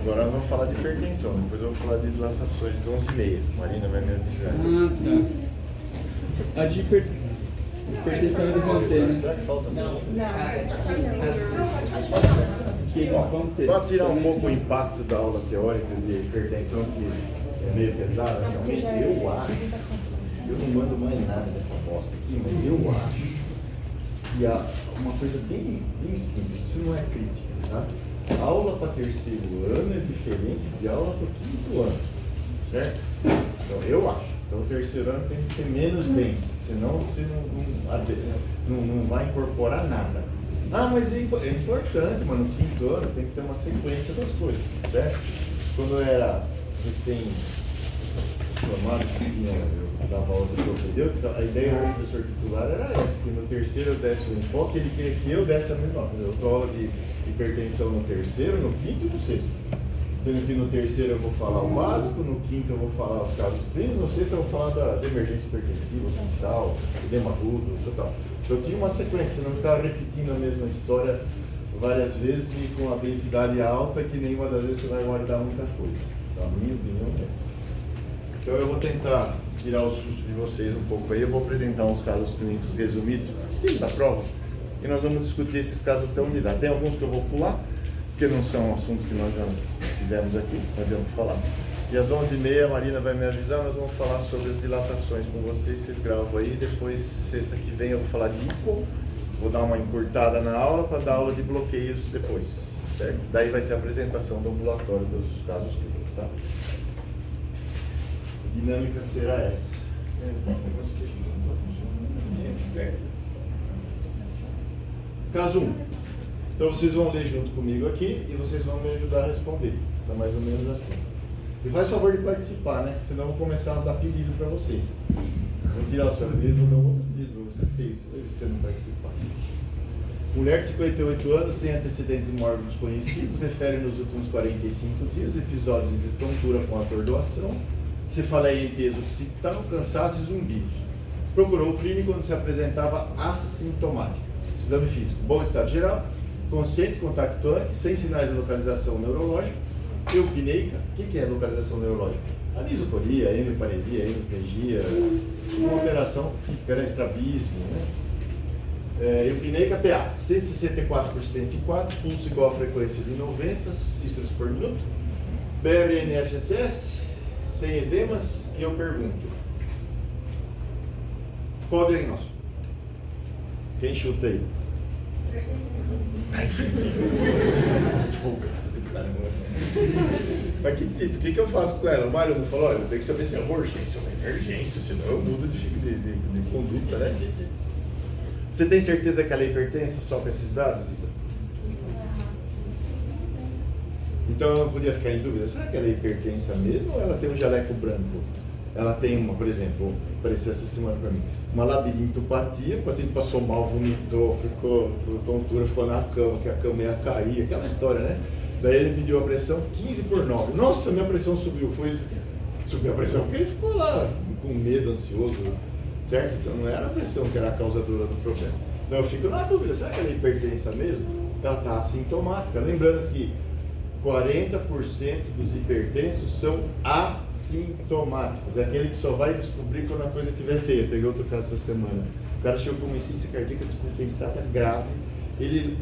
Agora nós vamos falar de hipertensão, depois eu vou falar de dilatações 11h30. Marina vai me avisar. Tá. A de hipertensão eles vão ter, né? Será que falta? Não. Que eles vão ter. Para tirar um pouco o impacto da aula teórica de hipertensão, que é meio pesada, realmente, eu acho, eu não mando mais nada dessa bosta aqui, mas eu acho que há uma coisa bem simples, isso não é crítica, tá? A aula para terceiro ano é diferente de aula para quinto ano, certo? Então, eu acho. Então, o terceiro ano tem que ser menos denso, senão você não vai incorporar nada. Ah, mas é importante, mano, no quinto ano tem que ter uma sequência das coisas, certo? Quando eu era recém-formado, eu dava aula de propedêutico, a ideia do professor titular era essa, que no terceiro eu desse o enfoque, ele queria que eu desse a mesma coisa. Eu dou aula de hipertensão no terceiro, no quinto e no sexto. Sendo que no terceiro eu vou falar o básico, no quinto eu vou falar os casos clínicos, no sexto eu vou falar das emergências hipertensivas, hospital, edema agudo, total. Eu tinha uma sequência, não ficava repetindo a mesma história várias vezes e com a densidade alta, que nenhuma das vezes você vai guardar muita coisa. Então, a minha opinião é essa. Então eu vou tentar tirar o susto de vocês um pouco aí, eu vou apresentar uns casos clínicos resumidos, estilo da prova, e nós vamos discutir esses casos até unidade. Tem alguns que eu vou pular, porque não são assuntos que nós já tivemos aqui, não adianta falar. E às 11h30 a Marina vai me avisar, nós vamos falar sobre as dilatações com vocês, vocês gravam aí, depois sexta que vem eu vou falar de IPO, vou dar uma encurtada na aula para dar aula de bloqueios depois, certo? Daí vai ter a apresentação do ambulatório dos casos clínicos, tá? A dinâmica será essa. Caso 1. Então vocês vão ler junto comigo aqui e vocês vão me ajudar a responder. Está mais ou menos assim. E faz favor de participar, né? Senão eu vou começar a dar pedido para vocês. Vou tirar o seu dedo do meu outro dedo. Você fez, se você não participar. Mulher de 58 anos tem antecedentes mórbidos conhecidos, refere nos últimos 45 dias episódios de tontura com atordoação, cefaleia em peso occipital, cansaço e zumbidos. Procurou o clínico quando se apresentava assintomática. Exame físico, bom estado geral, consciente, contactuante, sem sinais de localização neurológica, eupneica. O que é localização neurológica? Anisocoria, hemiparesia, hemiplegia, uma alteração física, estrabismo, né? Eupneica PA, 164 por 104, pulso igual a frequência de 90 sístoles por minuto, BRNFSS, sem edemas, e eu pergunto, qual o diagnóstico? Quem chuta aí? Mas que tipo? O que eu faço com ela? O Mário não falou, olha, eu tenho que saber se é uma urgência ou uma emergência, senão eu mudo de conduta, né? Você tem certeza que ela é hipertensa só com esses dados, Isa? Então eu não podia ficar em dúvida, será que ela é hipertensa mesmo ou ela tem um jaleco branco? Ela tem uma, por exemplo, apareceu essa semana para mim, uma labirintopatia, o paciente passou mal, vomitou, ficou com tontura, ficou na cama, que a cama ia cair, aquela história, né? Daí ele mediu a pressão 15/9. Nossa, minha pressão subiu. Subiu a pressão porque ele ficou lá com medo, ansioso, certo? Então não era a pressão que era a causadora do problema. Então eu fico na dúvida, será que ela é hipertensa mesmo? Ela está assintomática. Lembrando que 40% dos hipertensos são assintomáticos. É aquele que só vai descobrir quando a coisa estiver feia. Peguei outro caso essa semana. O cara chegou com uma insuficiência cardíaca descompensada grave. Ele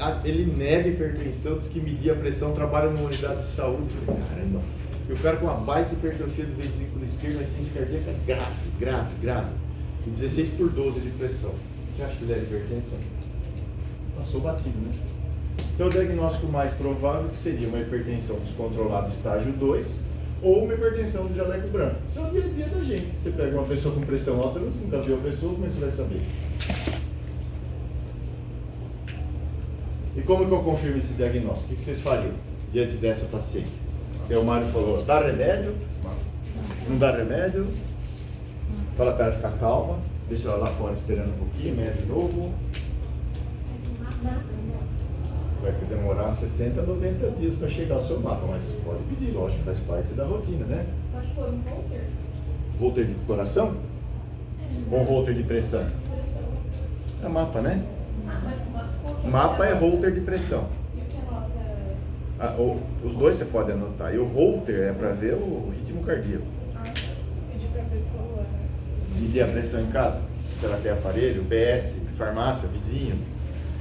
nega hipertensão, diz que medir a pressão, trabalha numa unidade de saúde. Caramba! E o cara com uma baita hipertrofia do ventrículo esquerdo, uma insuficiência cardíaca grave. E 16/12 de pressão. Você acha que ele era hipertensão? Passou batido, né? Então o diagnóstico mais provável que seria uma hipertensão descontrolada estágio 2 ou uma hipertensão do jaleco branco. Isso é o dia a dia da gente. Você pega uma pessoa com pressão alta, você nunca viu a pessoa, como é que você vai saber? E como que eu confirmo esse diagnóstico? O que vocês fariam diante dessa paciente? Porque o Mário falou, dá remédio? Não dá remédio? Fala para ela ficar calma, deixa ela lá fora esperando um pouquinho, mede de novo. Vai demorar 60, 90 dias para chegar ao seu mapa, mas pode pedir, lógico, faz parte da rotina, né? Pode pôr um holter. Holter de coração? Ou holter de pressão? É mapa, né? Mas qual que é Mapa é a- holter de pressão. E o que anota? Os dois você pode anotar. E o Holter é para ver o ritmo cardíaco. Pedir para a pessoa, né? Medir a pressão em casa, se ela tem aparelho, PS, farmácia, vizinho.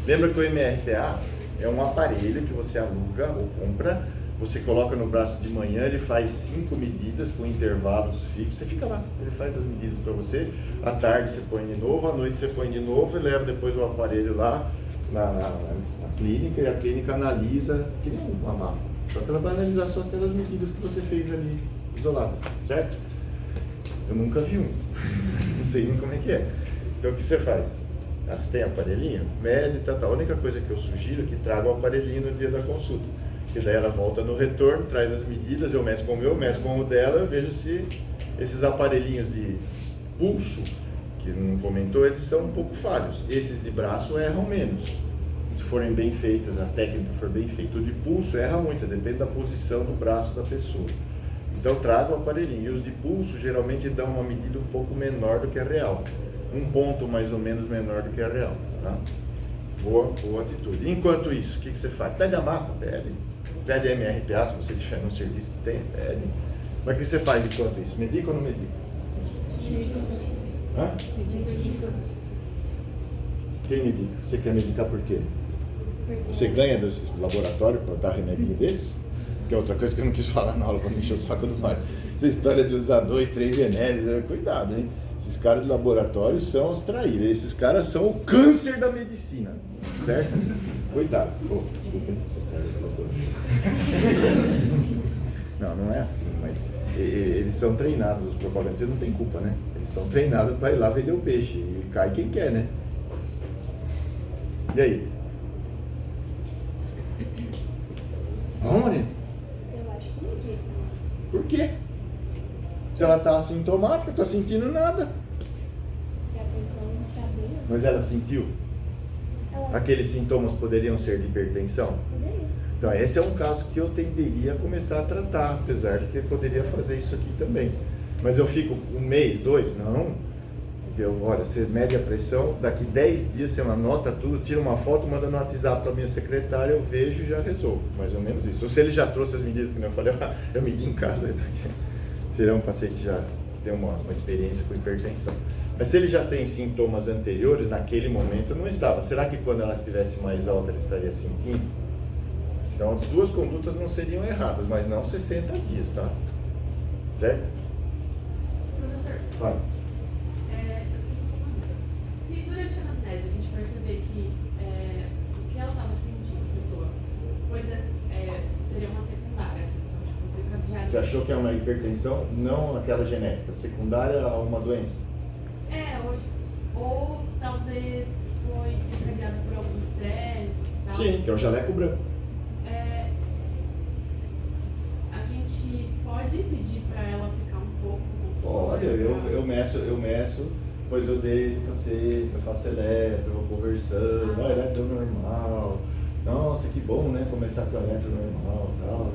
Lembra que o MRPA é um aparelho que você aluga ou compra, você coloca no braço de manhã, ele faz 5 medidas com intervalos fixos, você fica lá, ele faz as medidas para você, à tarde você põe de novo, à noite você põe de novo e leva depois o aparelho lá na clínica e a clínica analisa, que nem uma mapa, só que ela vai analisar só aquelas medidas que você fez ali, isoladas, certo? Eu nunca vi um, não sei nem como é que é. Então o que você faz? Você tem aparelhinho? Mede, tá. A única coisa que eu sugiro é que traga o aparelhinho no dia da consulta. Que daí ela volta no retorno, traz as medidas, eu meço com o meu, meço com o dela, eu vejo se esses aparelhinhos de pulso, que não comentou, eles são um pouco falhos. Esses de braço erram menos. Se forem bem feitas, a técnica for bem feita. O de pulso erra muito, depende da posição do braço da pessoa. Então traga o aparelhinho. E os de pulso geralmente dão uma medida um pouco menor do que a real. Um ponto mais ou menos menor do que a real. Tá? Boa atitude. Enquanto isso, o que você faz? Pede a mapa, pede. Pede a MRPA, se você tiver num serviço que tem, pede. Mas o que você faz enquanto isso? Medica ou não medica? Hã? Quem medica? Você quer medicar por quê? Você ganha desse laboratório para dar remedinho deles? Que é outra coisa que eu não quis falar na aula para não encher o saco do Mário. Essa história de usar 2, 3 remédios, cuidado, hein? Esses caras de laboratório são os traíras. Esses caras são o câncer da medicina, certo? Cuidado. Oh, desculpa, não é assim, mas eles são treinados, os propagandistas não tem culpa, né? Eles são treinados para ir lá vender o peixe e cai quem quer, né? E aí? Vamos, Marina? Eu acho que medica. Por quê? Se ela está assintomática, está sentindo nada. E a pressão está bem. Mas ela sentiu? Ela Aqueles sintomas poderiam ser de hipertensão? poderia. Então esse é um caso que eu tenderia a começar a tratar, apesar de que eu poderia fazer isso aqui também. Mas eu fico 1 mês, 2? Não. Olha, você mede a pressão, daqui 10 dias você anota tudo, tira uma foto, manda no WhatsApp para minha secretária, eu vejo e já resolvo. Mais ou menos isso. Ou se ele já trouxe as medidas que eu falei, eu medi em casa. Seria um paciente já que tem uma experiência com hipertensão. Mas se ele já tem sintomas anteriores, naquele momento não estava. Será que quando ela estivesse mais alta ele estaria sentindo? Então as duas condutas não seriam erradas, mas não 60 dias, tá? Certo? Professor, Fala. se durante a anamnese a gente perceber que o que ela estava sentindo, a pessoa, seria uma secundária, assim, então, tipo, já... Você achou que é uma hipertensão, não aquela genética, secundária a uma doença? Ou talvez foi desencadeado por algum estresse e tal. Sim, que é o jaleco branco. A gente pode pedir para ela ficar um pouco com o Olha, eu meço, depois eu deito o cacete, eu faço eletro, eu vou conversando, eletro normal. Nossa, que bom, né? Começar com o eletro normal e tal.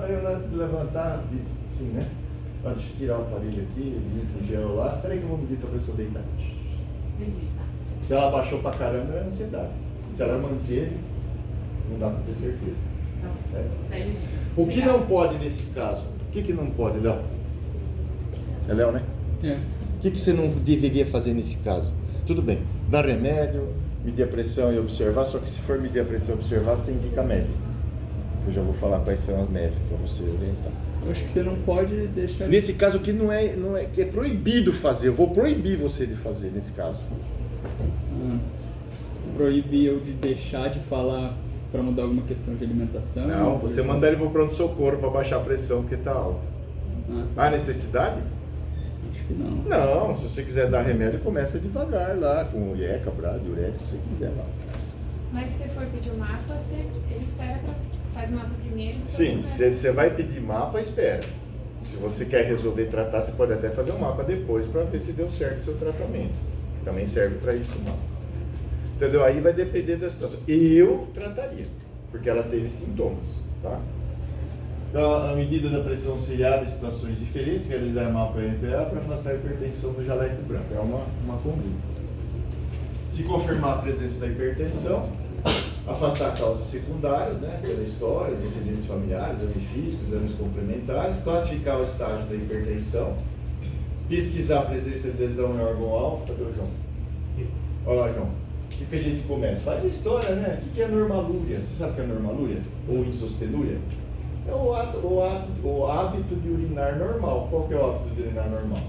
Daí antes de levantar, assim, né? Deixa eu tirar o aparelho aqui, limpo o gel lá. Peraí que eu vou medir pra pessoa deitar. Entendi, tá. Se ela baixou pra caramba, é ansiedade. Se ela manter, não dá pra ter certeza. Tá. É. Entendi. O que não pode nesse caso? O que não pode, Léo? É Léo, né? É. O que você não deveria fazer nesse caso? Tudo bem, dar remédio, medir a pressão e observar, só que se for medir a pressão e observar, você indica médico. Eu já vou falar quais são as médicas para você orientar. Eu acho que você não pode deixar... Nesse caso aqui não é que é proibido fazer, eu vou proibir você de fazer nesse caso. Proibir eu de deixar de falar para mudar alguma questão de alimentação? Não, você manda ele para o pronto-socorro para baixar a pressão porque está alta. Há necessidade? Acho que não. Não, se você quiser dar remédio, começa devagar lá, com IECA, brado, diurético, se você quiser lá. Mas se você for pedir o mapa, ele espera para faz o mapa primeiro. Sim, se você vai pedir mapa, espera. Se você quer resolver tratar, você pode até fazer um mapa depois para ver se deu certo o seu tratamento. Também serve para isso o mapa. Entendeu? Aí vai depender da situação. Eu trataria, porque ela teve sintomas, tá? Então, a medida da pressão ciliar em situações diferentes, realizar mapa RPA para afastar a hipertensão do jaleco branco. É uma conduta. Se confirmar a presença da hipertensão, Afastar causas secundárias, né, pela história, descendentes familiares, exames físicos, exames complementares, classificar o estágio da hipertensão, pesquisar a presença de lesão em órgão-alvo. Cadê o João? Olha lá, João. O que a gente começa? Faz a história, né? O que é normalúria? Você sabe o que é normalúria? Ou isostenúria? É o hábito de urinar normal. Qual que é o hábito de urinar normal?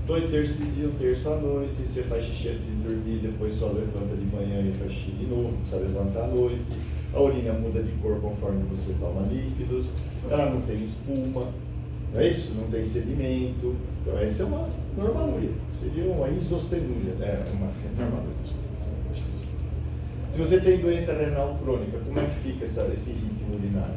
2/3 de dia, 1/3 à noite, você faz xixi antes de dormir, depois só levanta de manhã e faz xixi de novo, precisa levantar à noite. A urina muda de cor conforme você toma líquidos, ela não tem espuma, não é isso? Não tem sedimento. Então essa é uma normalúria, seria uma isostenúria, né? Uma normalúria. Se você tem doença renal crônica, como é que fica esse ritmo urinário?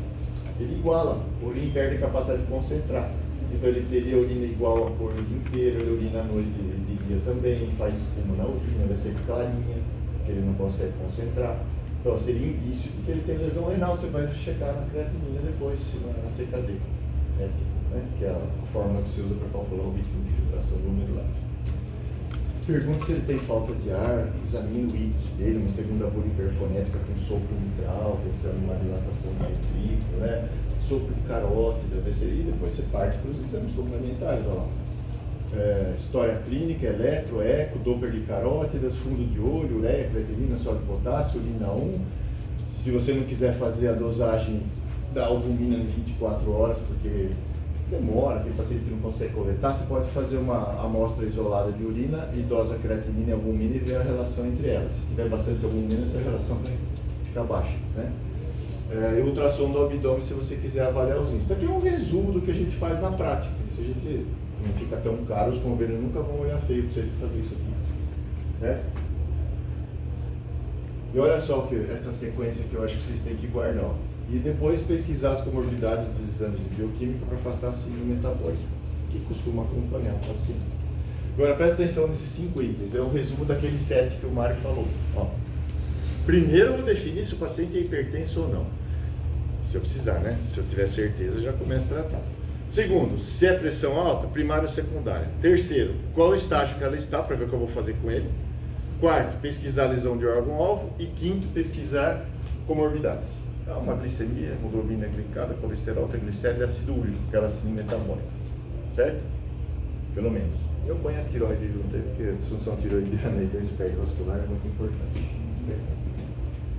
Ele iguala, o urina perde a capacidade de concentrar. Então ele teria urina igual a cor o dia inteiro, ele urina à noite e de dia também, faz espuma na urina, vai ser clarinha, porque ele não consegue concentrar. Então seria indício de que ele tem lesão renal, você vai checar na creatinina depois, na CKD, né? Que é a fórmula que se usa para calcular o ritmo de filtração glomerular. Pergunta se ele tem falta de ar, examine o ictus dele, uma segunda bula hiperfonética com sopro mitral, pensando numa dilatação do ventrículo, né? Sopro de carótida, e depois você parte para os exames complementares, olha lá. História clínica, eletro, eco, Doppler de carótidas, fundo de olho, ureia, creatinina, sódio de potássio, urina 1. Se você não quiser fazer a dosagem da albumina em 24 horas, porque demora, tem paciente que não consegue coletar, você pode fazer uma amostra isolada de urina e dosa creatinina e albumina e ver a relação entre elas. Se tiver bastante albumina, essa relação vai ficar baixa, né? E ultrassom do abdômen se você quiser avaliar os rins. Isso aqui é um resumo do que a gente faz na prática. Se a gente não fica tão caro, os convênios nunca vão olhar feio para você fazer isso aqui, né? E olha só essa sequência que eu acho que vocês têm que guardar, ó. E depois pesquisar as comorbidades dos exames de bioquímica para afastar a síndrome metabólica, que costuma acompanhar o paciente. Agora presta atenção nesses 5 itens, é o resumo daqueles 7 que o Mário falou. Ó. Primeiro eu vou definir se o paciente é hipertenso ou não. Se eu precisar, né? Se eu tiver certeza, eu já começo a tratar. Segundo, se é pressão alta, primária ou secundária. Terceiro, qual o estágio que ela está, para ver o que eu vou fazer com ele. Quarto, pesquisar a lesão de órgão-alvo. E quinto, pesquisar comorbidades. Uma glicemia, hemoglobina glicada, colesterol, triglicéridos e ácido úrico, aquela síndrome metabólica. Certo? Pelo menos. Eu ponho a tiroide junto aí, porque a disfunção tiroidiana e doença cardiovascular é muito importante.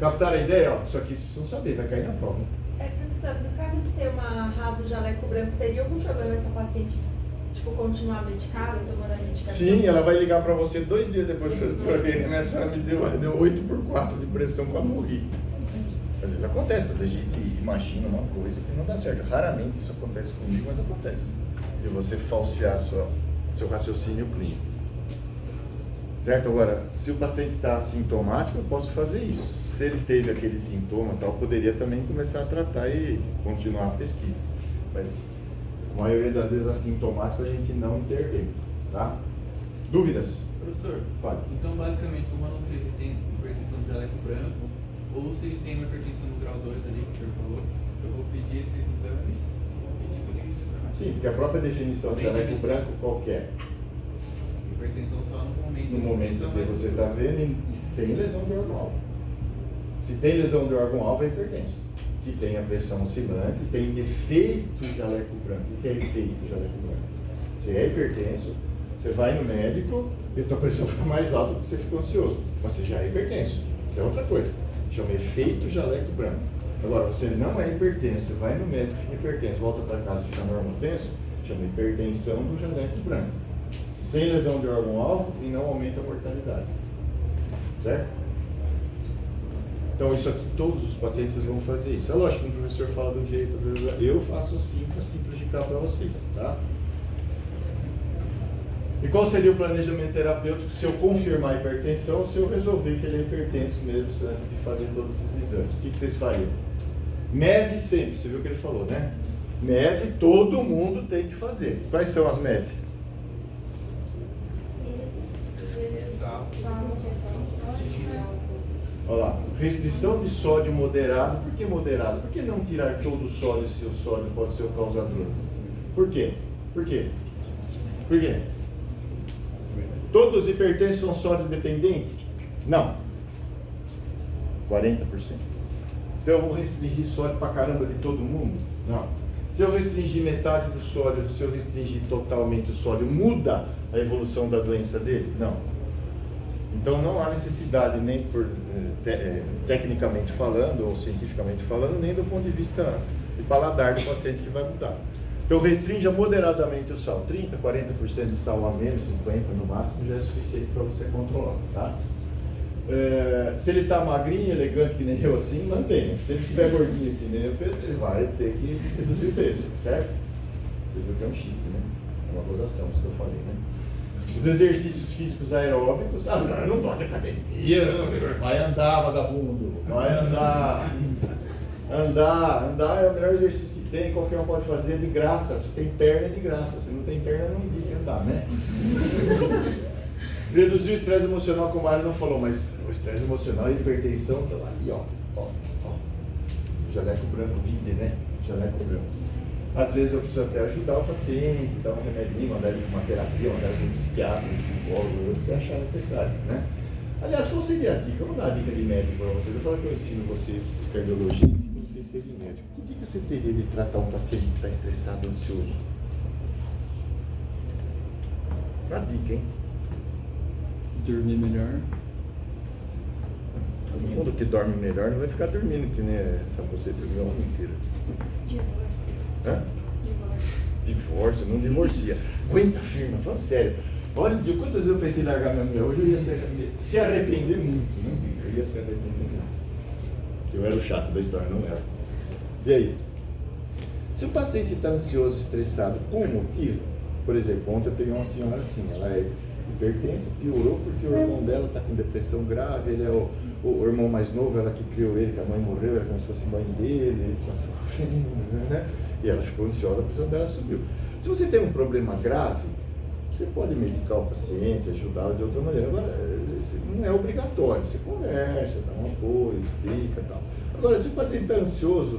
Captaram a ideia? Ó, só que isso precisam saber, vai cair na prova. Professor, no caso de ser uma raso jaleco branco, teria algum problema essa paciente, tipo, continuar medicada, tomando a medicação? Sim, ela vai ligar para você 2 dias depois que aquele remédio, ela me deu 8/4 de pressão para morrer. Às vezes acontece, às vezes a gente imagina uma coisa que não dá certo. Raramente isso acontece comigo, mas acontece. De você falsear seu raciocínio clínico. Certo? Agora, se o paciente está assintomático, eu posso fazer isso. Se ele teve aqueles sintomas, tal, eu poderia também começar a tratar e continuar a pesquisa. Mas, a maioria das vezes, assintomático, a gente não intervém. Tá? Dúvidas? Professor, fale. Então, basicamente, como eu não sei se tem hipertensão de jaleco branco, ou se ele tem uma hipertensão no grau 2 ali, que o senhor falou, eu vou pedir esses exames e pedir para ele informar. Sim, porque a própria definição de jaleco branco qual que é? Hipertensão só no momento. No momento que você está vendo e sem lesão de órgão-alvo. Se tem lesão de órgão-alvo, é hipertenso. Que tem a pressão oscilante, tem efeito jaleco branco. O que é efeito jaleco branco? Você é hipertenso, você vai no médico e a tua pressão fica mais alta porque você fica ansioso. Mas você já é hipertenso. Isso é outra coisa. Chama efeito jaleco branco. Agora, você não é hipertenso, você vai no médico, fica hipertenso, volta para casa e fica normotenso, chama hipertensão do jaleco branco. Sem lesão de órgão-alvo e não aumenta a mortalidade. Certo? Então, isso aqui, todos os pacientes vão fazer isso. É lógico que o professor fala do jeito, eu faço assim para simplificar para vocês, tá? E qual seria o planejamento terapêutico se eu confirmar a hipertensão ou se eu resolver que ele é hipertenso mesmo antes de fazer todos esses exames? O que vocês fariam? MEV sempre, você viu o que ele falou, né? MEV todo mundo tem que fazer. Quais são as MEV? Olha lá, restrição de sódio moderado. Por que moderado? Por que não tirar todo o sódio se o sódio pode ser o causador? Por quê? Por quê? Por quê? Todos os hipertensos são sódio dependentes? Não. 40%. Então eu vou restringir sódio pra caramba de todo mundo? Não. Se eu restringir metade do sódio, se eu restringir totalmente o sódio, muda a evolução da doença dele? Não. Então não há necessidade, nem por tecnicamente falando ou cientificamente falando, nem do ponto de vista de paladar do paciente que vai mudar. Então restrinja moderadamente o sal, 30%, 40% de sal a menos, 50% no máximo, já é suficiente para você controlar, tá? Se ele está magrinho, elegante que nem eu assim, mantenha. Se ele estiver gordinho que nem eu, ele vai ter que reduzir o peso, certo? Você viu que é um xiste, né? É uma gozação, isso que eu falei, né? Os exercícios físicos aeróbicos, não gosto de academia, vai andar, vagabundo, vai andar. Andar é o melhor exercício que tem, qualquer um pode fazer de graça. Se tem perna, é de graça. Se não tem perna, não indica andar, né? Reduzir o estresse emocional, como a Mário não falou, mas o estresse emocional e a hipertensão estão ali, ó. Jaleco branco, vide, né? Jaleco branco. Às vezes eu preciso até ajudar o paciente, dar um remedinho, mandar ele para uma terapia, mandar ele para um psiquiatra, um psicólogo, o que você achar necessário, né? Aliás, qual seria a dica? Eu vou dar a dica de médico para vocês. Eu falo que eu ensino vocês cardiologia, ensino vocês a serem médico. Que dica você teria de tratar um paciente que está estressado, ansioso? Uma dica, hein? Dormir melhor. Todo mundo que dorme melhor não vai ficar dormindo, que nem essa você dormiu a noite inteira. Hã? Divórcio, não divorcia. Aguenta firme, falando sério. Olha, de quantas vezes eu pensei em largar minha mulher? Hoje eu ia se arrepender muito, né? Eu ia se arrepender muito. Eu era o chato da história, não era. E aí? Se o paciente está ansioso, estressado, com motivo, por exemplo, ontem eu peguei uma senhora assim, ela é hipertensa, piorou porque o irmão dela está com depressão grave, ele é o irmão mais novo, ela que criou ele, que a mãe morreu, era como se fosse mãe dele, ele está sofrendo, né? E ela ficou ansiosa, a pressão dela subiu. Se você tem um problema grave, você pode medicar o paciente, ajudá-lo de outra maneira. Agora, não é obrigatório, você conversa, dá um apoio, explica e tal. Agora, se o paciente está ansioso,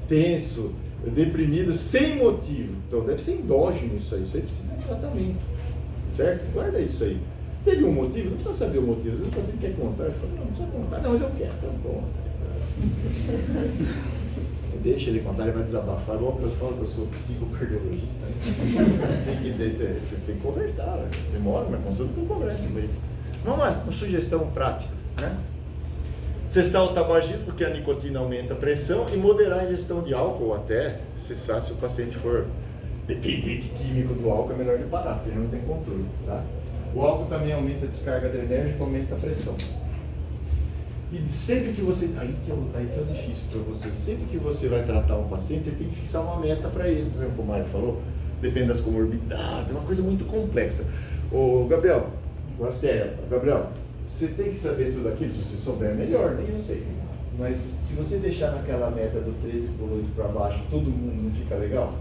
tenso, deprimido, sem motivo, então deve ser endógeno isso aí precisa de tratamento, certo? Guarda isso aí. Teve um motivo, não precisa saber o motivo, às vezes o paciente quer contar, eu falo, não precisa contar, não, mas eu quero, então conta. Deixa ele contar, ele vai desabafar. Igual eu falo que eu sou psicocardiologista, né? Você tem que conversar, demora, mas consulta com conversa. Vamos lá, uma sugestão prática, né? Cessar o tabagismo, porque a nicotina aumenta a pressão, e moderar a ingestão de álcool até cessar. Se o paciente for dependente químico do álcool, é melhor ele parar, porque ele não tem controle, tá? O álcool também aumenta a descarga adrenérgica, aumenta a pressão. E sempre que você... Aí que é o difícil para você. Sempre que você vai tratar um paciente, você tem que fixar uma meta para ele. Lembra como o Mário falou? Depende das comorbidades, é uma coisa muito complexa. Ô, Gabriel, agora sério, Gabriel, você tem que saber tudo aquilo. Se você souber, melhor, nem eu sei. Mas se você deixar naquela meta do 13 por 8 para baixo, todo mundo não fica legal?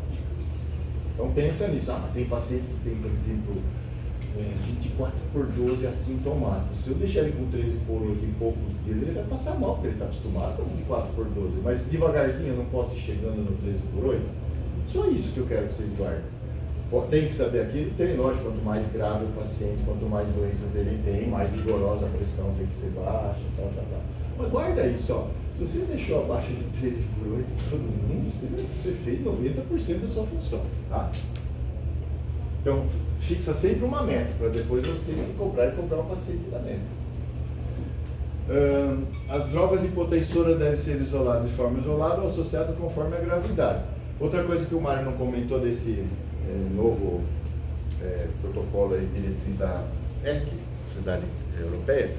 Então pensa nisso. Mas tem paciente que tem, por exemplo, 24 por 12 assintomático. Se eu deixar ele com 13 por 8 em poucos dias, ele vai passar mal, porque ele está acostumado com 24 por 12. Mas devagarzinho eu não posso ir chegando no 13 por 8. Só isso que eu quero que vocês guardem. Tem que saber aquilo? Tem, lógico, quanto mais grave o paciente, quanto mais doenças ele tem, mais vigorosa a pressão tem que ser baixa, tal. Mas guarda isso, ó. Se você deixou abaixo de 13 por 8 todo mundo, você fez 90% da sua função, tá? Então, fixa sempre uma meta, para depois você se cobrar e cobrar o paciente da meta. As drogas hipotensoras devem ser isoladas de forma isolada ou associadas conforme a gravidade. Outra coisa que o Mário não comentou desse novo protocolo aí, diretriz da ESC, Sociedade Europeia,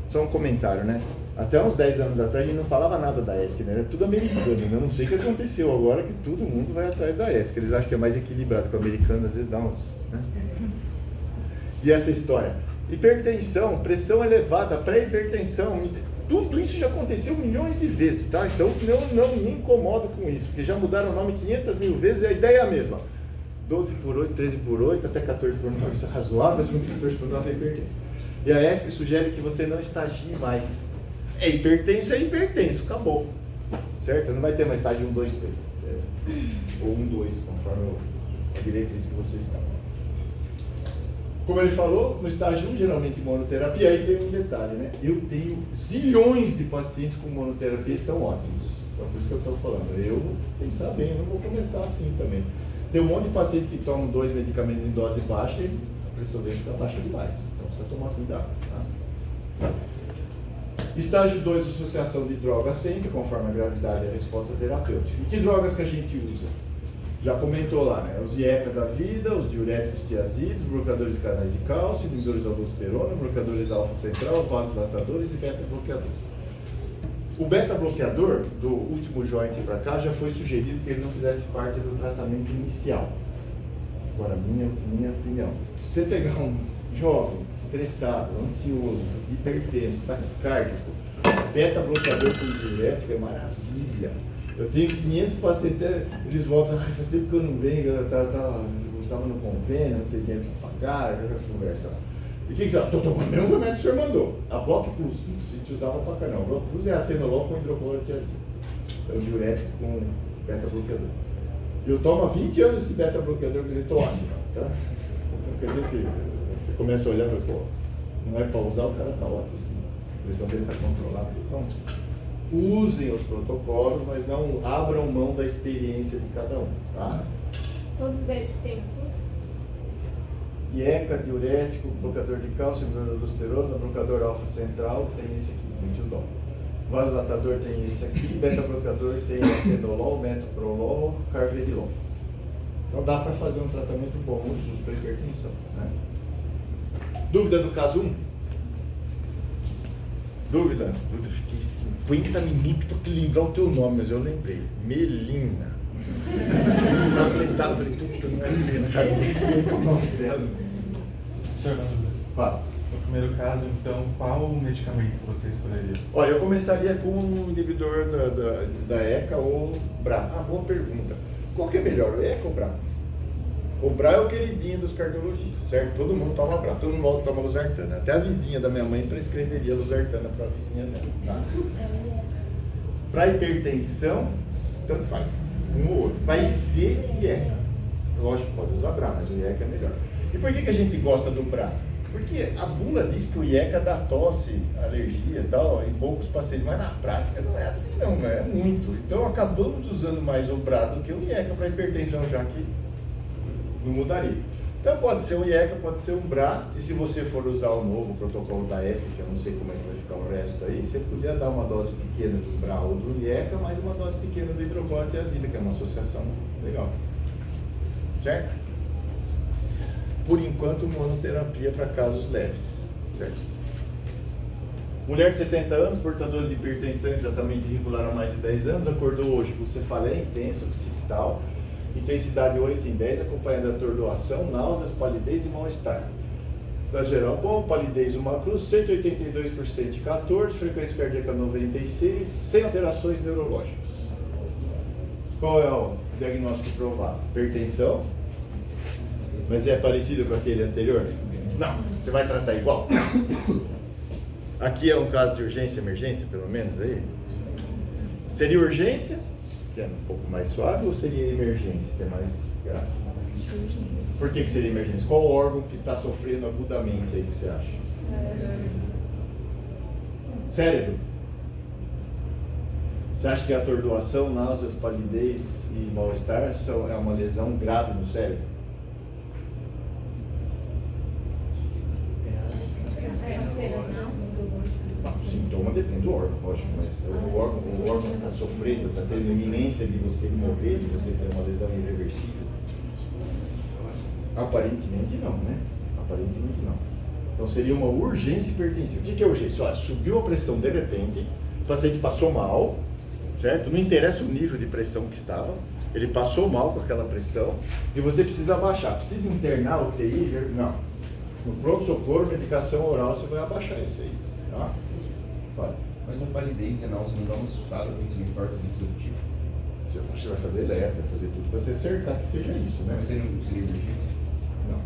só um comentário, né? Até uns 10 anos atrás a gente não falava nada da ESC, né? Era tudo americano, né? Eu não sei o que aconteceu agora que todo mundo vai atrás da ESC. Eles acham que é mais equilibrado que o americano, às vezes dá uns... Né? E essa história? Hipertensão, pressão elevada, pré-hipertensão, tudo isso já aconteceu milhões de vezes, tá? Então não me incomodo com isso, porque já mudaram o nome 500 mil vezes e a ideia é a mesma. 12 por 8, 13 por 8, até 14 por 9, isso é razoável, mas 14 por 9 é hipertenso. E a ESC sugere que você não estagie mais. É hipertenso, acabou. Certo? Não vai ter mais estágio 1, 2, 3. Ou 1, 2, conforme a diretriz que você está. Como ele falou, no estágio 1, geralmente monoterapia, aí tem um detalhe, né? Eu tenho zilhões de pacientes com monoterapia que estão ótimos. Então, por isso que eu estou falando. Eu vou pensar bem, eu não vou começar assim também. Tem um monte de paciente que tomam 2 medicamentos em dose baixa e a pressão dele está baixa demais. Então, precisa tomar cuidado, tá? Estágio 2, associação de drogas sempre, conforme a gravidade e a resposta terapêutica. E que drogas que a gente usa? Já comentou lá, né? Os IECA da vida, os diuréticos tiazidos, bloqueadores de canais de cálcio, inibidores da aldosterona, bloqueadores alfa central, vasodilatadores e beta-bloqueadores. O beta-bloqueador, do último joint para cá, já foi sugerido que ele não fizesse parte do tratamento inicial. Agora, minha opinião. Se você pegar um jovem, estressado, ansioso, hipertenso, taquicárdico, beta-bloqueador com diurético é maravilha. Eu tenho 500 pacientes, eles voltam, faz tempo que eu não venho, eu estava no convênio, não tenho dinheiro para pagar, aquelas conversas lá. E o que você fala? Estou tomando o mesmo remédio que o senhor mandou. A Block Plus, a gente usava para cá não. A Block Plus é atenolol com hidroclorotiazida. É um diurético com beta-bloqueador. E eu tomo há 20 anos esse beta-bloqueador, que eu estou ótimo, tá? Então, quer dizer que você começa a olhar e fala, pô, não é para usar, o cara está ótimo. A pressão dele está controlada. Então, usem os protocolos, mas não abram mão da experiência de cada um, tá? Todos esses têm SUS? IECA, diurético, bloqueador de cálcio, inibidor da aldosterona, bloqueador alfa central, tem esse aqui, metildol. Vasodilatador tem esse aqui, beta-bloqueador tem atenolol, metoprolol, carvedilol. Então dá para fazer um tratamento bom no SUS para hipertensão, né? Dúvida do caso 1? Dúvida? Eu fiquei 50 minutos para lembrar o teu nome, mas eu lembrei. Melina. Eu estava sentado e falei, puta, não é Melina, cara, o nome dela. Senhor, Fala. no primeiro caso, então, qual medicamento você escolheria? Olha, eu começaria com um inibidor da ECA ou BRA. Ah, boa pergunta. Qual que é melhor, o ECA ou o BRA? O BRA é o queridinho dos cardiologistas, certo? Todo mundo toma BRA, todo mundo toma losartana. Até a vizinha da minha mãe prescreveria losartana para a vizinha dela, tá? Para hipertensão, tanto faz, um ou outro. Para IC e ECA. Lógico, pode usar BRA, mas o IECA é melhor. E por que a gente gosta do BRA? Porque a bula diz que o IECA dá tosse, alergia e tal, em poucos pacientes, mas na prática não é assim não, é muito. Então acabamos usando mais o BRA do que o IECA para hipertensão, já que não mudaria. Então pode ser o IECA, pode ser um BRA, e se você for usar o novo protocolo da ESC, que eu não sei como é que vai ficar o resto aí, você podia dar uma dose pequena do BRA ou do IECA, mais uma dose pequena do hidroclorotiazida, que é uma associação legal. Certo? Por enquanto, monoterapia para casos leves, certo? Mulher de 70 anos, portadora de hipertensão e tratamento irregular há mais de 10 anos, acordou hoje com cefaleia intensa, occipital, intensidade 8 em 10, acompanhada de atordoação, náuseas, palidez e mal-estar. Da geral bom, palidez uma cruz, 182% de 14, frequência cardíaca 96, sem alterações neurológicas. Qual é o diagnóstico provável? Hipertensão? Mas é parecido com aquele anterior? Não. Você vai tratar igual? Aqui é um caso de urgência e emergência, pelo menos, aí? Seria urgência, que é um pouco mais suave, ou seria emergência, que é mais grave? Por que seria emergência? Qual órgão que está sofrendo agudamente aí que você acha? Cérebro. Você acha que a atordoação, náuseas, palidez e mal-estar é uma lesão grave no cérebro? O sintoma depende do órgão, lógico, mas o órgão está sofrendo, está tendo iminência de você morrer, de você ter uma lesão irreversível? Aparentemente não, né? Aparentemente não. Então seria uma urgência hipertensiva. O que é urgência? Olha, subiu a pressão de repente, o paciente passou mal, certo? Não interessa o nível de pressão que estava, ele passou mal com aquela pressão e você precisa abaixar. Precisa internar o UTI? Não. No pronto-socorro, medicação oral, você vai abaixar isso aí, tá? Vai. Mas a palidez e a náusea não dá uma assustada quando você não infarta do tipo? Você vai fazer eletro, vai fazer tudo para você acertar que seja isso, né? Mas você não seria emergência? Não.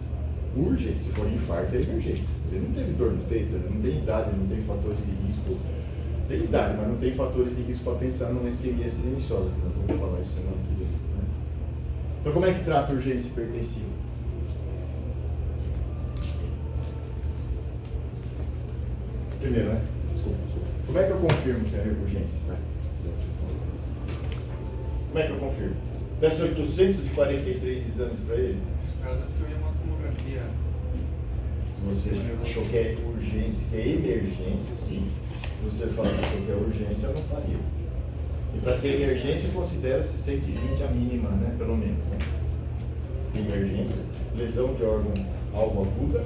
Urgência, se for infarto, é emergência. Ele não teve dor no peito, ele não tem idade, não tem fatores de risco. Tem idade, mas não tem fatores de risco para pensar numa isquemia silenciosa, que nós vamos falar isso semana que vem, né? Então como é que trata a urgência hipertensiva? primeiro, né? Desculpa. Como é que eu confirmo que é urgência? Né? Como é que eu confirmo? Peço 843 exames para ele? Caso acho que eu ia uma tomografia. Se você achou que é urgência, que é emergência, sim. Se você falar que achou que é urgência, eu não faria. E para ser emergência, considera-se 120 a mínima, né? Pelo menos. Né? Emergência, lesão de órgão alvo aguda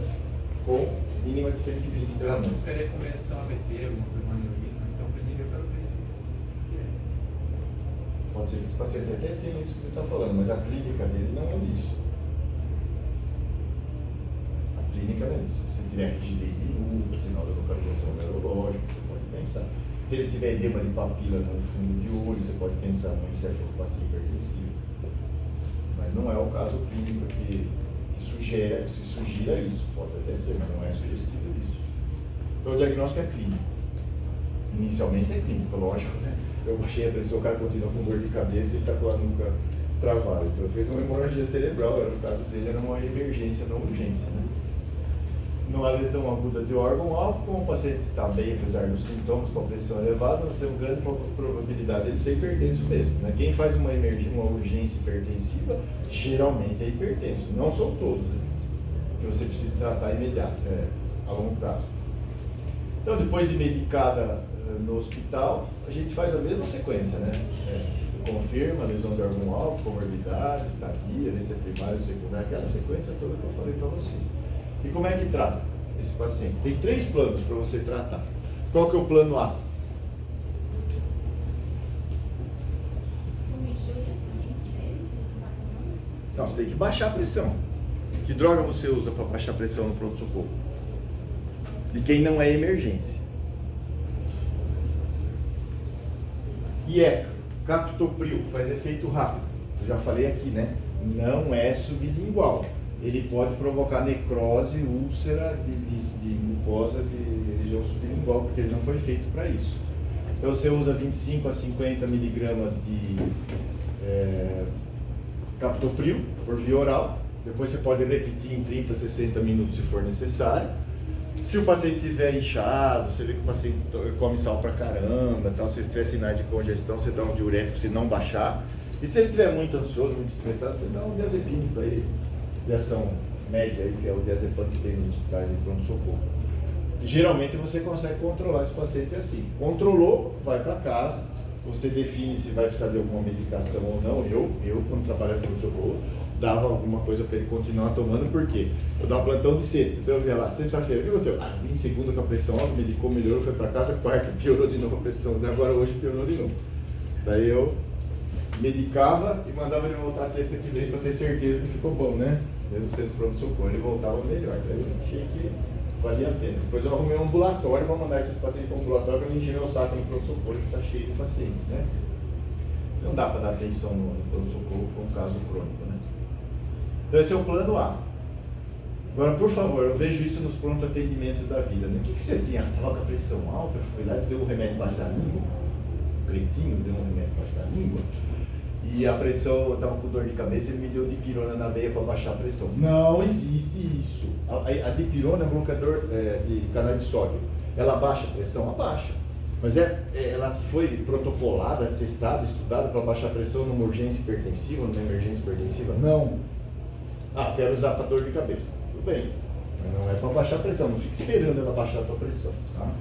com mínima de 120 Caso gramas. eu ficaria com medo de ser um AVC, alguma coisa, um aneurisma, então eu pediria para o preço. Pode ser que esse paciente até tenha isso que você está falando, mas a clínica dele não é isso. A clínica não é isso. Se tiver rigidez de nuca, sinal de localização neurológica, você pode pensar. Se ele tiver edema de papila no fundo de olho, você pode pensar numa encefalopatia hipertensiva. Mas não é o caso clínico que sugira isso. Pode até ser, mas não é sugestivo disso. Então o diagnóstico é clínico. Inicialmente é clínico, lógico, né? Eu baixei a pressão, o cara continua com dor de cabeça e está com a nuca travada. Então fez uma hemorragia cerebral, no caso dele era uma emergência, não urgência, né? Não há lesão aguda de órgão-alvo, como o paciente está bem, apesar dos sintomas, com a pressão elevada, nós temos grande probabilidade de ser hipertenso mesmo. Né? Quem faz uma urgência hipertensiva, geralmente é hipertenso. Não são todos, né? Que você precisa tratar imediato, a longo prazo. Então, depois de medicada no hospital, a gente faz a mesma sequência, né? Confirma a lesão de órgão-alvo, comorbidade, estadia, se é primário ou secundário, aquela sequência toda que eu falei para vocês. E como é que trata esse paciente? Tem 3 planos para você tratar. Qual que é o plano A? Não, você tem que baixar a pressão. Que droga você usa para baixar a pressão no pronto-socorro? De quem não é emergência. IECA, captopril, faz efeito rápido. Eu já falei aqui, né? Não é sublingual. Ele pode provocar necrose, úlcera de mucosa de região sublingual, porque ele não foi feito para isso. Então você usa 25 a 50 miligramas de captopril por via oral. Depois você pode repetir em 30 a 60 minutos se for necessário. Se o paciente estiver inchado, você vê que o paciente come sal pra caramba, tal, se tiver sinais de congestão, você dá um diurético se não baixar. E se ele estiver muito ansioso, muito estressado, você dá um diazepam para ele, de ação média, aí, que é o diazepam que tem nos hospitais de pronto-socorro. Geralmente você consegue controlar esse paciente assim. Controlou, vai para casa, você define se vai precisar de alguma medicação ou não. Eu quando trabalhava no pronto-socorro, dava alguma coisa para ele continuar tomando, por quê? Eu dava plantão de sexta, então eu ia lá, sexta-feira, o que aconteceu? Vim segunda com a pressão alta, medicou, melhorou, foi para casa, quarta, piorou de novo a pressão, agora hoje piorou de novo. Daí eu medicava e mandava ele voltar sexta que vem para ter certeza que ficou bom, né? Mesmo sendo pronto-socorro, ele voltava melhor, daí eu achei que valia a pena. Depois eu arrumei um ambulatório para mandar esses pacientes para um ambulatório para não encher meu saco no pronto-socorro, que está cheio de pacientes, né? Não dá para dar atenção no pronto-socorro com um caso crônico, né? Então esse é o plano A. Agora, por favor, eu vejo isso nos pronto-atendimentos da vida, né? O que você tinha? Estava com a pressão alta, foi lá e deu um remédio embaixo da língua, o cretinho deu um remédio embaixo da língua, e a pressão, eu estava com dor de cabeça, ele me deu dipirona na veia para baixar a pressão. Não existe isso. A dipirona é um bloqueador de canais de sódio. Ela abaixa a pressão? Abaixa. Mas ela foi protocolada, testada, estudada para baixar a pressão numa urgência hipertensiva, numa emergência hipertensiva? Não. Quero usar para dor de cabeça. Tudo bem. Mas não é para baixar a pressão. Não fique esperando ela baixar a tua pressão. Tá?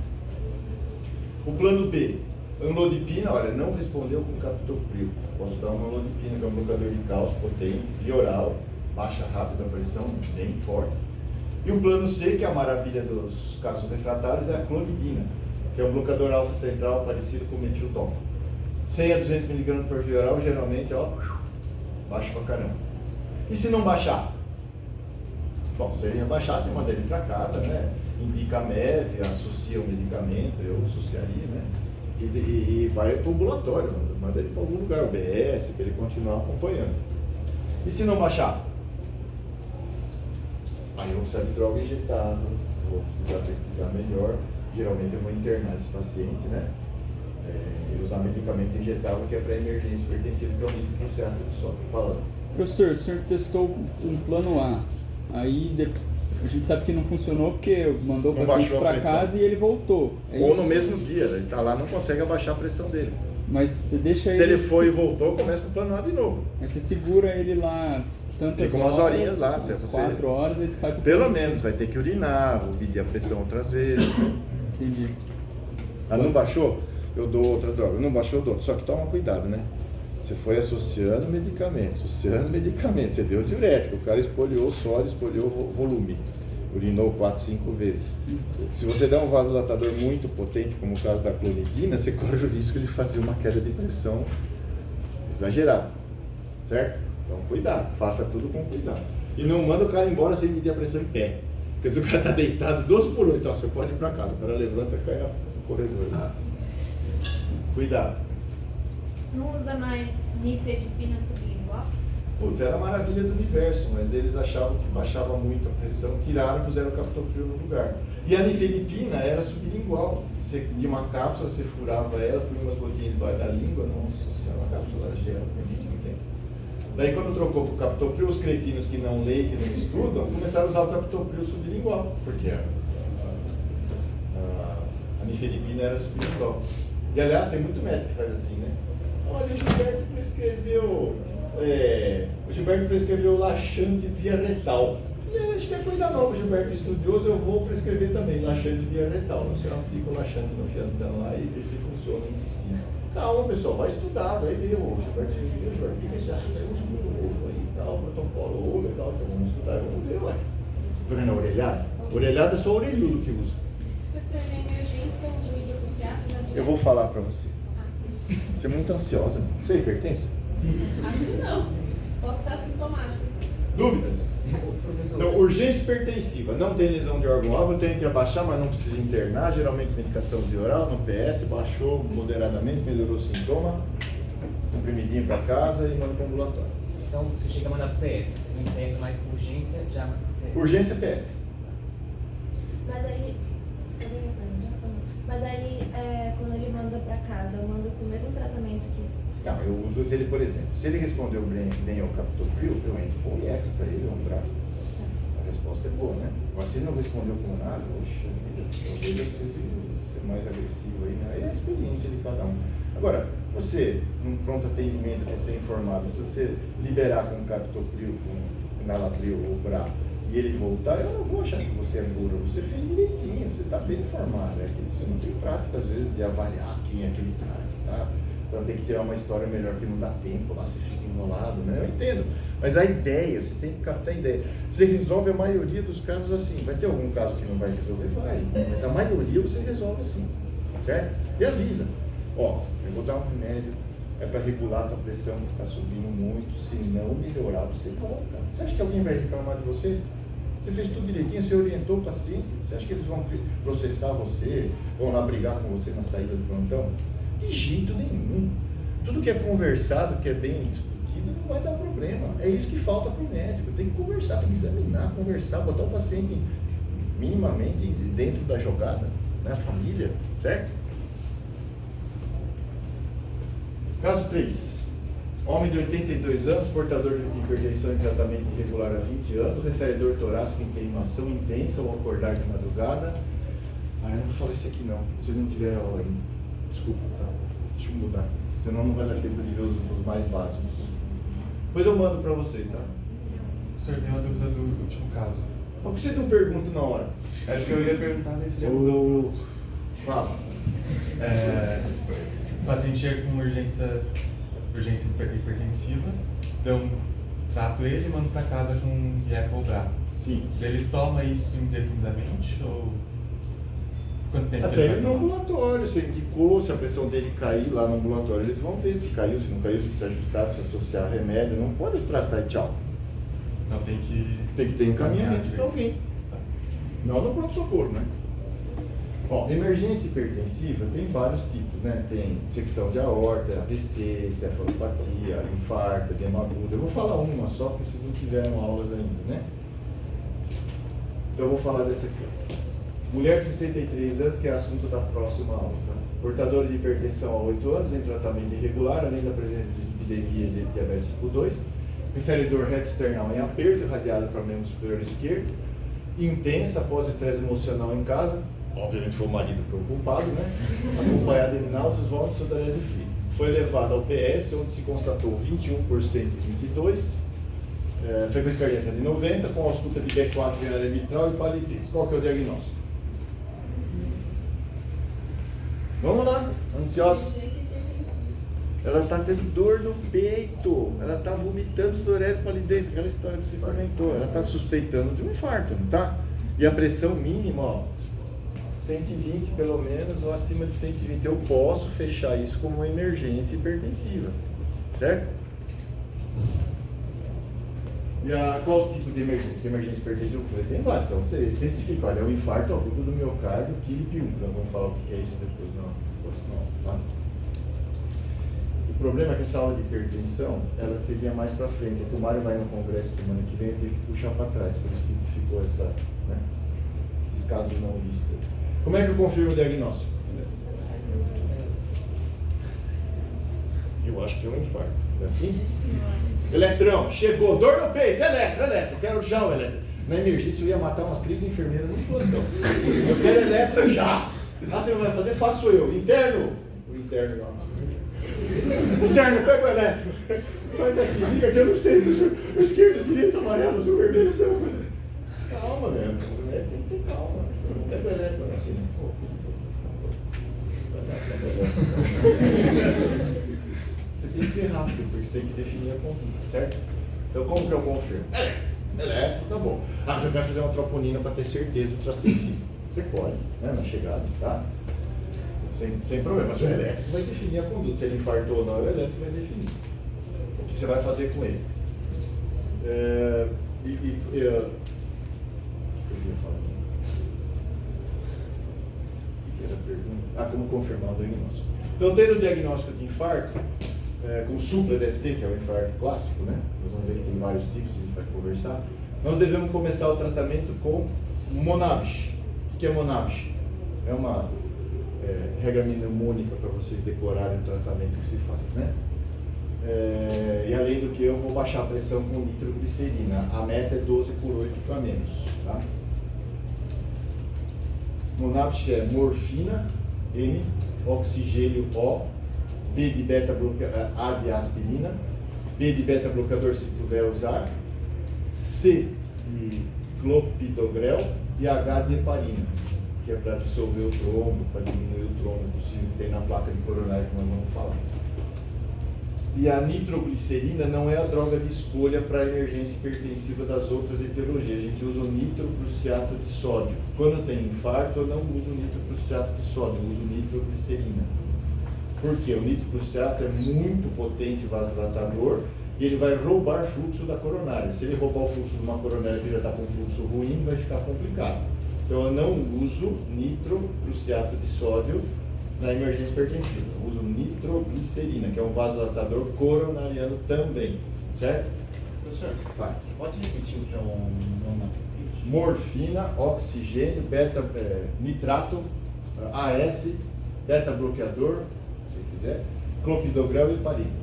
O plano B. Amlodipina, olha, não respondeu com captopril. Posso dar uma amlodipina, que é um bloqueador de cálcio potente, via oral, baixa rápido a pressão, bem forte. E o plano C, que é a maravilha dos casos refratários, é a clonidina, que é um bloqueador alfa central parecido com o metildopa. 100 a 200 mg por via oral, geralmente, baixa pra caramba. E se não baixar? Bom, se ele baixar, você manda ele para casa, né? Indica a MEV, associa o medicamento, eu associaria, né? E vai para o ambulatório, manda ele para algum lugar, o BS, para ele continuar acompanhando. E se não baixar? Aí eu vou precisar de droga injetável, vou precisar pesquisar melhor. Geralmente eu vou internar esse paciente, né? E usar medicamento injetável que é para emergência hipertensiva, que é o nitroglicerato de sódio. Falando. Professor, o senhor testou um plano A, aí A gente sabe que não funcionou porque mandou o Não paciente baixou a para pressão. casa e ele voltou. É Ou isso. no mesmo dia, ele tá lá, não consegue abaixar a pressão dele. Mas você deixa Se ele foi e voltou, começa com o plano A de novo. Mas você segura ele lá tantas Fica umas horas, horinhas lá, até umas você- 4 horas, ele vai pro Pelo plano. menos, vai ter que urinar, vou medir a pressão outras vezes. Entendi. Ah, não baixou? Eu dou outra droga. Não baixou, eu dou. Só que toma cuidado, né? Você foi associando medicamentos. Você deu diurético. O cara espolhou o sódio, espolhou o volume. Urinou 4, 5 vezes. Se você der um vasodilatador muito potente, como o caso da clonidina, você corre o risco de fazer uma queda de pressão exagerada. Certo? Então, cuidado. Faça tudo com cuidado. E não manda o cara embora sem medir a pressão em pé. Porque se o cara está deitado 12 por 8, ó, você pode ir para casa. O cara levanta e cai no corredor. Cuidado. Não usa mais nifedipina sublingual? Puta, era a maravilha do universo, mas eles achavam que baixava muito a pressão, tiraram e puseram o captopril no lugar. E a nifedipina era sublingual. Você de uma cápsula, você furava ela, punha umas gotinhas debaixo da língua, nossa senhora, uma cápsula gel, não tem. Daí quando trocou para o captopril, os cretinos que não leem, que não estudam, começaram a usar o captopril sublingual, porque a nifedipina era sublingual. E aliás, tem muito médico que faz assim, né? Olha, o Gilberto prescreveu laxante via retal. Acho que é coisa nova, o Gilberto estudioso, eu vou prescrever também laxante via retal. Você aplica o laxante no fiantão lá e vê se funciona no intestino. Calma, pessoal, vai estudar, vai ver o Gilberto já saiu um estudo novo aí e tal, protocolo, legal, então vamos estudar, vamos ver, ué. Tá vendo a orelhada? Orelhada é só o orelhudo que usa. Professor, na emergência, usa o hidroxato? Eu vou falar pra você. Você é muito ansiosa. Você é hipertensa? Acho que não. Posso estar sintomático. Dúvidas? Então, urgência hipertensiva. Não tem lesão de órgão-alvo, eu tenho que abaixar, mas não precisa internar. Geralmente medicação via oral, no PS, baixou moderadamente, melhorou o sintoma. Comprimidinho para casa e manda para o ambulatório. Então você chega a mandar pro PS, não entende mais urgência, já manda pro PS. Urgência PS. Mas aí, quando ele manda pra casa, eu mando com o mesmo tratamento que... Não, eu uso ele, por exemplo, se ele respondeu bem ao captopril, eu entro com o IEC para ele, um braço. A resposta é boa, né? Agora, se ele não respondeu com nada, poxa vida, talvez eu precise ser mais agressivo aí, né? Aí é a experiência de cada um. Agora, você, num pronto atendimento para ser informado, se você liberar com captopril, com nalatril ou brá, e ele voltar, eu não vou achar que você é burro, você fez direitinho, você está bem informado, é que você não tem prática, às vezes, de avaliar quem é aquele cara que tá. Então tem que tirar uma história melhor que não dá tempo, lá você fica enrolado, né? Eu entendo. Mas a ideia, vocês têm que captar a ideia. Você resolve a maioria dos casos assim. Vai ter algum caso que não vai resolver? Vai. Mas a maioria você resolve assim. Certo? E avisa. Ó, eu vou dar um remédio, é para regular a tua pressão que está subindo muito. Se não melhorar, você volta. Você acha que alguém vai reclamar de você? Você fez tudo direitinho, você orientou o paciente. Você acha que eles vão processar você? Vão lá brigar com você na saída do plantão? De jeito nenhum. Tudo que é conversado, que é bem discutido, não vai dar problema. É isso que falta para o médico. Tem que conversar, tem que examinar, conversar, botar o paciente minimamente dentro da jogada, né? Família, certo? Caso 3. Homem de 82 anos, portador de hipertensão em tratamento irregular há 20 anos, refere dor torácica em queimação intensa ao acordar de madrugada. Ah, eu não vou falar isso aqui não, se não tiver aula ainda. Desculpa, tá? Deixa eu mudar. Senão não vai dar tempo de ver os mais básicos. Depois eu mando pra vocês, tá? O senhor tem uma dúvida do último caso? Por que você não pergunta na hora? É porque eu ia perguntar nesse dia. Fala. O paciente chega com urgência hipertensiva, então trato ele e mando para casa com IECA ou BRA. Sim. Ele toma isso indefinidamente ou quanto tempo Até ele no vai tomar? ambulatório, você indicou, se a pressão dele cair lá no ambulatório, eles vão ver se caiu, se não caiu, se precisa ajustar, se associar a remédio, não pode tratar e tchau. Então tem que ter encaminhamento para alguém. Tá. Não no pronto-socorro, né? Bom, emergência hipertensiva tem vários tipos, né? Tem secção de aorta, AVC, cefalopatia, infarto, edema agudo. Eu vou falar uma só, porque vocês não tiveram aulas ainda, né? Então eu vou falar dessa aqui. Mulher de 63 anos, que é assunto da próxima aula. Tá? Portadora de hipertensão há 8 anos, em tratamento irregular, além da presença de epidemia de diabetes tipo 2. Refere dor reto-external em aperto, irradiado para o membro superior esquerdo. intensa após estresse emocional em casa, obviamente foi o marido preocupado, né? Acompanhada de náuseas, vômitos, sudorese e frio. Foi levado ao PS, onde se constatou 21% e 22%. Frequência cardíaca de 90, com ausculta de B4 venária mitral e palidez. Qual que é o diagnóstico? Vamos lá, ansiosa. Ela está tendo dor no peito, ela está vomitando, sudorese, palidez, aquela história que se comentou. Ela está suspeitando de um infarto, não está? E a pressão mínima, ó, 120 pelo menos, ou acima de 120. Eu posso fechar isso como uma emergência hipertensiva, certo? E qual tipo de emergência? Porque emergência hipertensiva tem vários, então você especifica, olha, é o infarto agudo do miocárdio, KILIP 1, nós vamos falar o que é isso depois, tá? O problema é que essa aula de hipertensão, ela seria mais para frente, é que o Mário vai no congresso semana que vem, eu tenho que puxar para trás, por isso que ficou esses casos não listos. Como é que eu confirmo o diagnóstico? Eu acho que é um infarto, é assim? Eletrão, chegou, dor no peito, eletro, quero já o eletro. Na emergência eu ia matar umas 3 enfermeiras nesse plantão. Eu quero eletro já. Você não vai fazer? Faço eu. Interno. O interno lá. Interno, pega o eletro. Faz aqui, liga que eu não sei. O esquerdo, direito, amarelo, azul, vermelho. Calma, velho. Tem que ter calma. Não pega o eletro assim. Você tem que ser rápido, porque você tem que definir a conduta, certo? Então, como que eu confirmo? Eletro, tá bom. Eu quero fazer uma troponina para ter certeza do tracensível. Você pode, né, na chegada, tá? Sem problema. Mas o elétrico vai definir a conduta. Se ele infartou ou não, o elétrico vai definir o que você vai fazer com ele. O que eu ia falar? O que era a pergunta? Como confirmar o diagnóstico. Então, tendo o diagnóstico de infarto, com supra-DST, que é o infarto clássico, né? Nós vamos ver que tem vários tipos, a gente vai conversar. Nós devemos começar o tratamento com Monabis. O que é Monabis? É uma regra mnemônica para vocês decorarem o tratamento que se faz, né? E além do que, eu vou baixar a pressão com nitroglicerina. A meta é 12 por 8 para menos, tá? Monabis é morfina, M, oxigênio O, B de beta bloqueador, A de aspirina, B de beta bloqueador se puder usar, C de clopidogrel e H de heparina, que é para dissolver o trombo, para diminuir o trombo possível que tem na placa de coronária que nós vamos falar. E a nitroglicerina não é a droga de escolha para a emergência hipertensiva das outras etiologias. A gente usa o nitroprussiato de sódio. Quando tem infarto, eu não uso o nitroprussiato de sódio, eu uso nitroglicerina. Por quê? O nitroprussiato é muito potente vasodilatador e ele vai roubar fluxo da coronária. Se ele roubar o fluxo de uma coronária que já está com fluxo ruim, vai ficar complicado. Então eu não uso nitroprussiato de sódio na emergência hipertensiva. Eu uso nitroglicerina, que é um vasodilatador coronariano também. Certo? Professor, vai. Pode repetir o que é um morfina, oxigênio, nitrato, AS, beta-bloqueador, se quiser, clopidogrel e heparina.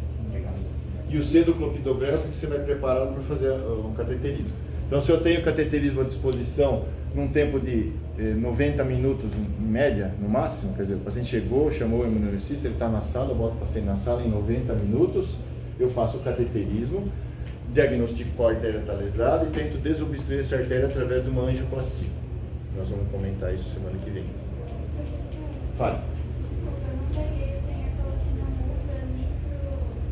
E o C do clopidogrel é porque você vai prepará-lo para fazer um cateterismo. Então, se eu tenho cateterismo à disposição num tempo de 90 minutos em média, no máximo, quer dizer, o paciente chegou, chamou o imunologista, ele está na sala, eu boto o paciente na sala em 90 minutos, eu faço o cateterismo, diagnostico qual artéria está lesada e tento desobstruir essa artéria através de uma angioplastia. Nós vamos comentar isso semana que vem. Fale.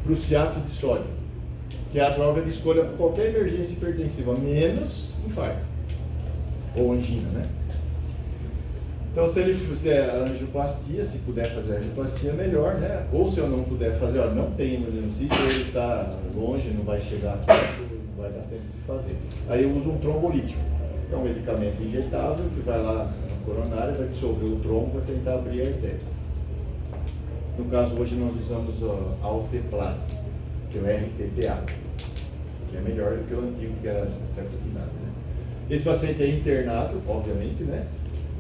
Prussiato de sódio, que é a droga de escolha para qualquer emergência hipertensiva, menos infarto ou angina, né? Então, se ele fizer a angioplastia, se puder fazer a angioplastia, melhor, né? Ou se eu não puder fazer, ó, não tem emergência, ele está longe, não vai chegar perto, não vai dar tempo de fazer. Aí eu uso um trombolítico, que é um medicamento injetável que vai lá na coronária, vai dissolver o trombo para tentar abrir a artéria. No caso, hoje nós usamos a alteplase, que é o RTPA, que é melhor do que o antigo, que era a streptokinase, né? Esse paciente é internado, obviamente, né?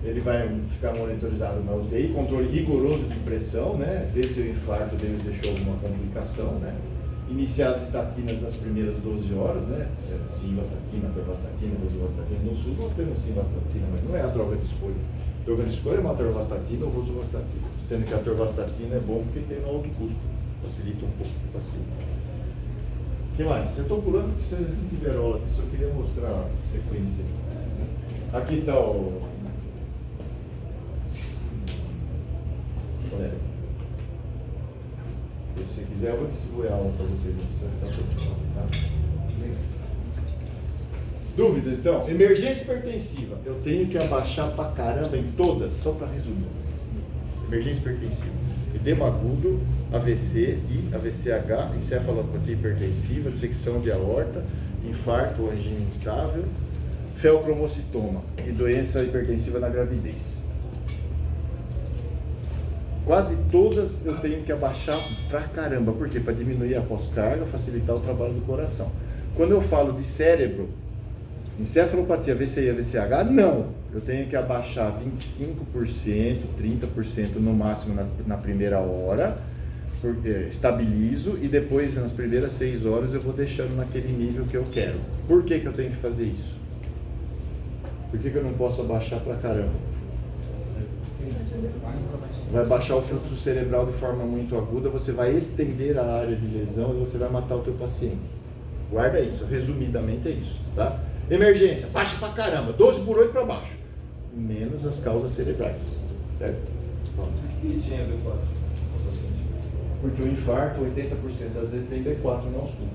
Ele vai ficar monitorizado na UTI, controle rigoroso de pressão, né? Ver se o infarto dele deixou alguma complicação, né? iniciar as estatinas nas primeiras 12 horas, né? Simvastatina, atorvastatina, rosuvastatina. No sul nós temos simvastatina, mas não é a droga de escolha. A droga de escolha é uma atorvastatina ou rosuvastatina. Sendo que a atorvastatina é bom porque tem um alto custo. Facilita um pouco o paciente. O que mais? Eu estou pulando porque vocês não tiveram aula aqui, só queria mostrar a sequência. Aqui está o... Olha. Se você quiser, eu vou distribuir a aula para vocês, não precisa ficar preocupado, tá? Dúvidas, então? Emergência hipertensiva. Eu tenho que abaixar pra caramba em todas, só para resumir. Emergência hipertensiva. Edema agudo, AVC e AVCH, encefalopatia hipertensiva, dissecção de aorta, infarto ou angina instável, feocromocitoma e doença hipertensiva na gravidez. Quase todas eu tenho que abaixar pra caramba. Por quê? Para diminuir a pós-carga, facilitar o trabalho do coração. Quando eu falo de cérebro, encefalopatia, AVC e AVCH, não. Eu tenho que abaixar 25%, 30% no máximo na primeira hora, estabilizo, e depois nas primeiras 6 horas eu vou deixando naquele nível que eu quero. Por que que eu tenho que fazer isso? Por que que eu não posso abaixar pra caramba? Vai baixar o fluxo cerebral de forma muito aguda, você vai estender a área de lesão e você vai matar o teu paciente. Guarda isso, resumidamente é isso, tá? Emergência, baixa pra caramba, 12/8 para baixo, menos as causas cerebrais, certo? Por que ele tinha B4? Porque o infarto, 80% das vezes tem B4 não sul,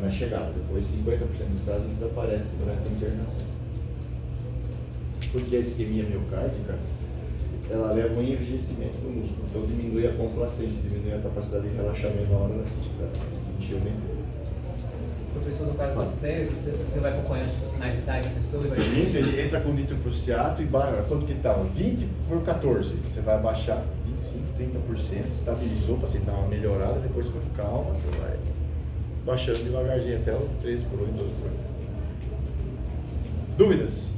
na chegada, depois 50% dos casos ele desaparece durante a internação. Porque a isquemia miocárdica, ela leva um enrijecimento do músculo, então diminui a complacência, diminui a capacidade de relaxamento na hora da cística, encheu bem. Professor, no caso do cérebro, você vai acompanhando tipo, os sinais vitais da pessoa e vai... Isso, ele entra com nitro cruciato e barra, quanto que está? 20/14, você vai abaixar 25%, 30%, estabilizou para você dar uma melhorada, depois com calma você vai baixando devagarzinho até o 13/8, 12/8. Dúvidas?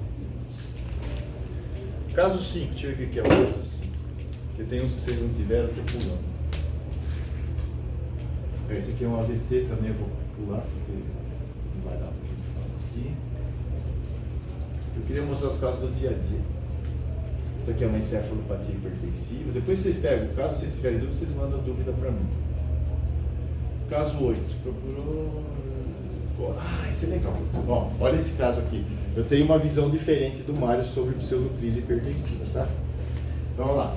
Caso 5, deixa eu ver o que é o outro 5, porque tem uns que vocês não tiveram, eu estou pulando. Esse aqui é um AVC também, eu vou pular, porque não vai dar para a gente falar aqui. Eu queria mostrar os casos do dia a dia. Isso aqui é uma encefalopatia hipertensiva. Depois vocês pegam o caso, se vocês tiverem dúvida, vocês mandam dúvida para mim. Caso 8, procurou... esse é legal. Ó, olha esse caso aqui. Eu tenho uma visão diferente do Mário sobre pseudocrise hipertensiva, tá? Então, vamos lá.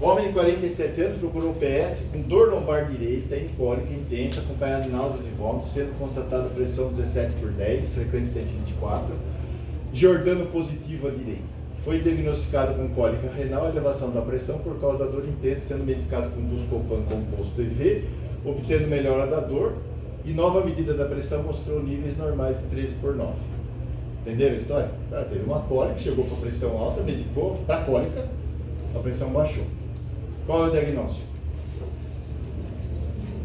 Homem de 47 anos procurou PS com dor lombar direita, em cólica intensa, acompanhada de náuseas e vômitos, sendo constatada pressão 17/10, frequência 124, Giordano positivo à direita. Foi diagnosticado com cólica renal, elevação da pressão por causa da dor intensa, sendo medicado com Buscopan composto EV, obtendo melhora da dor, e nova medida da pressão mostrou níveis normais de 13/9. Entenderam a história? O cara teve uma cólica, chegou com a pressão alta, medicou para cólica, a pressão baixou. Qual é o diagnóstico?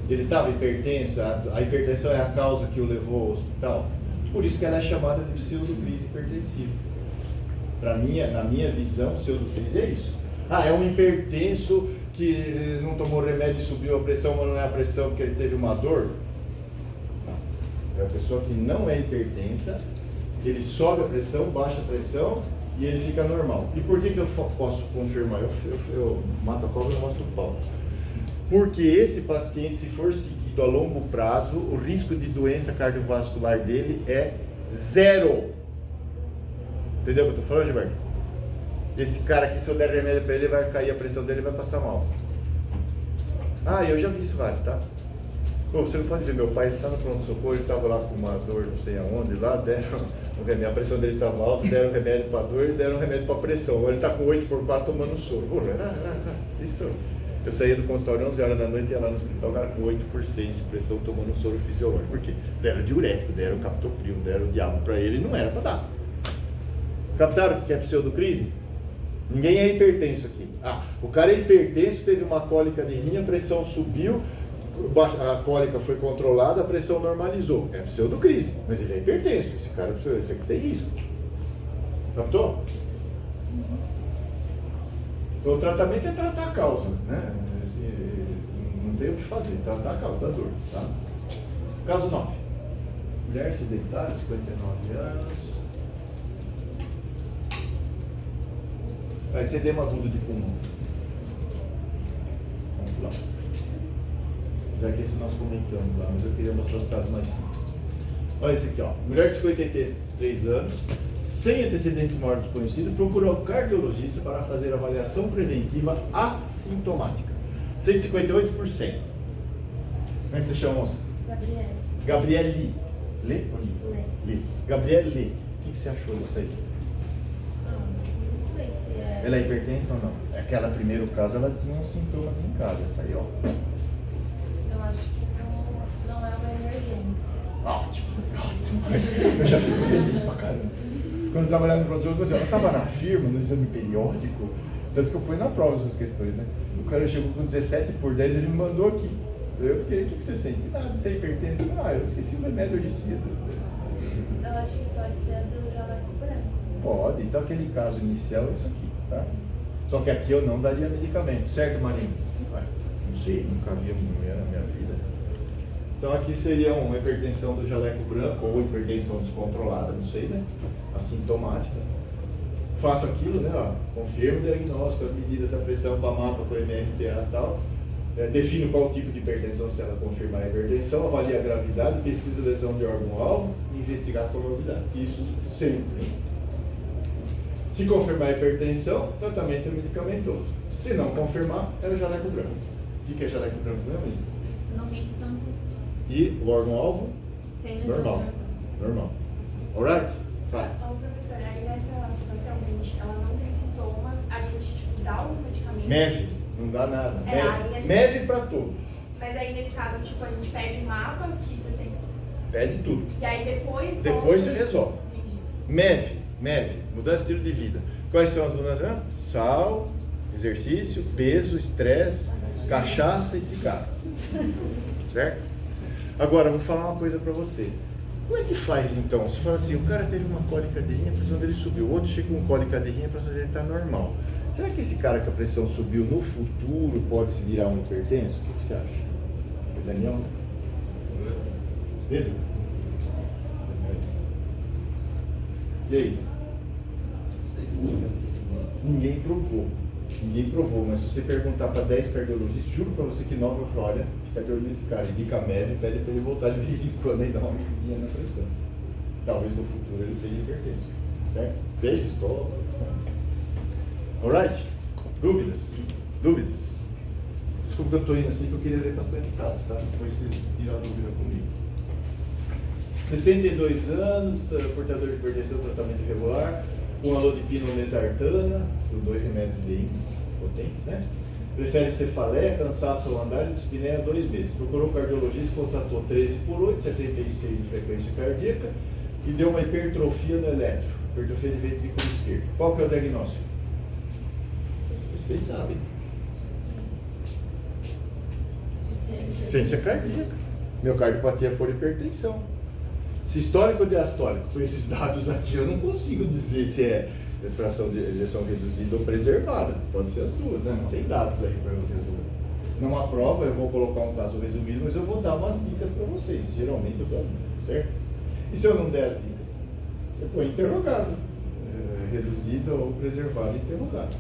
Ele estava hipertenso, a hipertensão é a causa que o levou ao hospital. Por isso que ela é chamada de pseudocrise hipertensiva. Na minha visão, pseudocrise é isso. É um hipertenso que não tomou remédio e subiu a pressão, mas não é a pressão porque ele teve uma dor. Não. É a pessoa que não é hipertensa, ele sobe a pressão, baixa a pressão e ele fica normal. E por que eu posso confirmar? Eu mato a cobra e não mostro o pau. Porque esse paciente, se for seguido a longo prazo, o risco de doença cardiovascular dele é 0. Entendeu o que eu estou falando, Gilberto? Esse cara aqui, se eu der remédio para ele, vai cair a pressão dele e vai passar mal. Eu já vi isso vários, tá? Pô, você não pode ver, meu pai, ele está no pronto-socorro, ele estava lá com uma dor não sei aonde, lá deram o remédio, a pressão dele estava alta, deram remédio para dor e deram remédio para pressão. Agora ele está com 8/4 tomando soro. Isso. Eu saía do consultório 11 horas da noite e ia lá no hospital, cara, com 8% de pressão tomando soro fisiológico. Por quê? Deram diurético, deram captopril, deram o diabo para ele e não era para dar. Captaram o que é pseudocrise? Ninguém é hipertenso aqui. O cara é hipertenso, teve uma cólica de rim, a pressão subiu, a cólica foi controlada, a pressão normalizou. É pseudocrise, mas ele é hipertenso. Esse cara, esse aqui tem risco. Captou? Então o tratamento é tratar a causa, né? tem o que fazer, tratar a causa da dor, tá? Caso 9. Mulher sedentária, 59 anos. Vai ser edema agudo de pulmão. Vamos lá. Já que esse nós comentamos lá, mas eu queria mostrar os casos mais simples. Olha esse aqui, ó. Mulher de 53 anos, sem antecedentes maiores desconhecidos, procurou o cardiologista para fazer avaliação preventiva assintomática. 158 por 100. Como é que você chama, moça? Gabriele. Gabriele. Lê ou Li? Lê. Lê. Gabriele, o que você achou disso aí? Não sei se é. Ela é hipertensa ou não? Aquela primeiro caso, ela tinha uns sintomas em casa. Essa aí, ó. Eu acho que não é uma emergência. Ótimo, ótimo. Eu já fico feliz pra caramba. Quando eu trabalhava no pronto-socorro, ela estava na firma, no exame periódico, tanto que eu ponho na prova essas questões, né? O cara chegou com 17 por 10, ele me mandou aqui. Eu fiquei, o que você sente? Nada, você é hipertenso? Ah, eu esqueci o remédio herbicida. Eu acho que pode ser do jaleco branco. Pode, então aquele caso inicial é isso aqui, tá? Só que aqui eu não daria medicamento, certo, Marinho? Ah, não sei, nunca vi uma mulher na minha vida. Então aqui seria uma hipertensão do jaleco branco ou hipertensão descontrolada, não sei, né? Assintomática. Faço aquilo, né? Ó, confirmo o diagnóstico, as medidas da pressão com a mapa, com o MRTA e tal. Defino qual tipo de hipertensão, se ela confirmar a hipertensão, avalia a gravidade, pesquisa lesão de órgão-alvo e investigar a comorbidade. Isso sempre. Se confirmar a hipertensão, tratamento é medicamentoso. Se não confirmar, é o jaleco branco. O que é jaleco branco mesmo? Normalmente são E o órgão-alvo? sem Normal. Normal. Alright? Vai. Então, professora, aí nessa situação que a gente, ela não tem sintomas, a gente tipo, dá algum medicamento? MEV, não dá nada. É, aí a gente- MEV para todos. Mas aí nesse caso, tipo, a gente pede um mapa que você sempre. Pede tudo. E aí depois. Depois você resolve. Entendi. MEV, mudança de estilo de vida. Quais são as mudanças? Sal, exercício, peso, estresse, cachaça e cigarro. Certo? Agora, eu vou falar uma coisa pra você. Como é que faz então? Você fala assim, o cara teve uma cólica de rinha, a pressão dele subiu. O outro chega com cólica de rinha, a pressão dele está normal. Será que esse cara que a pressão subiu no futuro pode se virar um hipertenso? O que você acha? Daniel? Pedro? E aí? Ninguém provou, mas se você perguntar para 10 cardiologistas, juro para você que 9 eu falo, olha, fica de olho nesse cara, indica médio e pede para ele voltar de vez em quando e dar uma medidinha na pressão. Talvez no futuro ele seja hipertenso. Certo? Beijo, estou. Alright? Dúvidas? Desculpa que eu estou indo assim, que eu queria ver bastante casos, tá? Depois vocês tiram a dúvida comigo. 62 anos, portador de hipertensão, tratamento irregular, com alodipina ou mesartana, são 2 remédios bem potentes, né? Prefere cefaleia, cansaço ao andar e dispneia há 2 meses. Procurou o cardiologista, constatou 13 por 8, 76 de frequência cardíaca e deu uma hipertrofia no eletro, hipertrofia de ventrículo esquerdo. Qual que é o diagnóstico? Vocês sabem. Ciência cardíaca. Miocardiopatia por hipertensão. Sistólico ou diastólico? Com esses dados aqui eu não consigo dizer se é fração de ejeção reduzida ou preservada. Pode ser as duas, né? Não tem dados aí para eu resolver. Numa prova eu vou colocar um caso resumido, mas eu vou dar umas dicas para vocês. Geralmente eu dou as dicas, certo? E se eu não der as dicas? Você põe interrogado. Reduzida ou preservada, interrogado.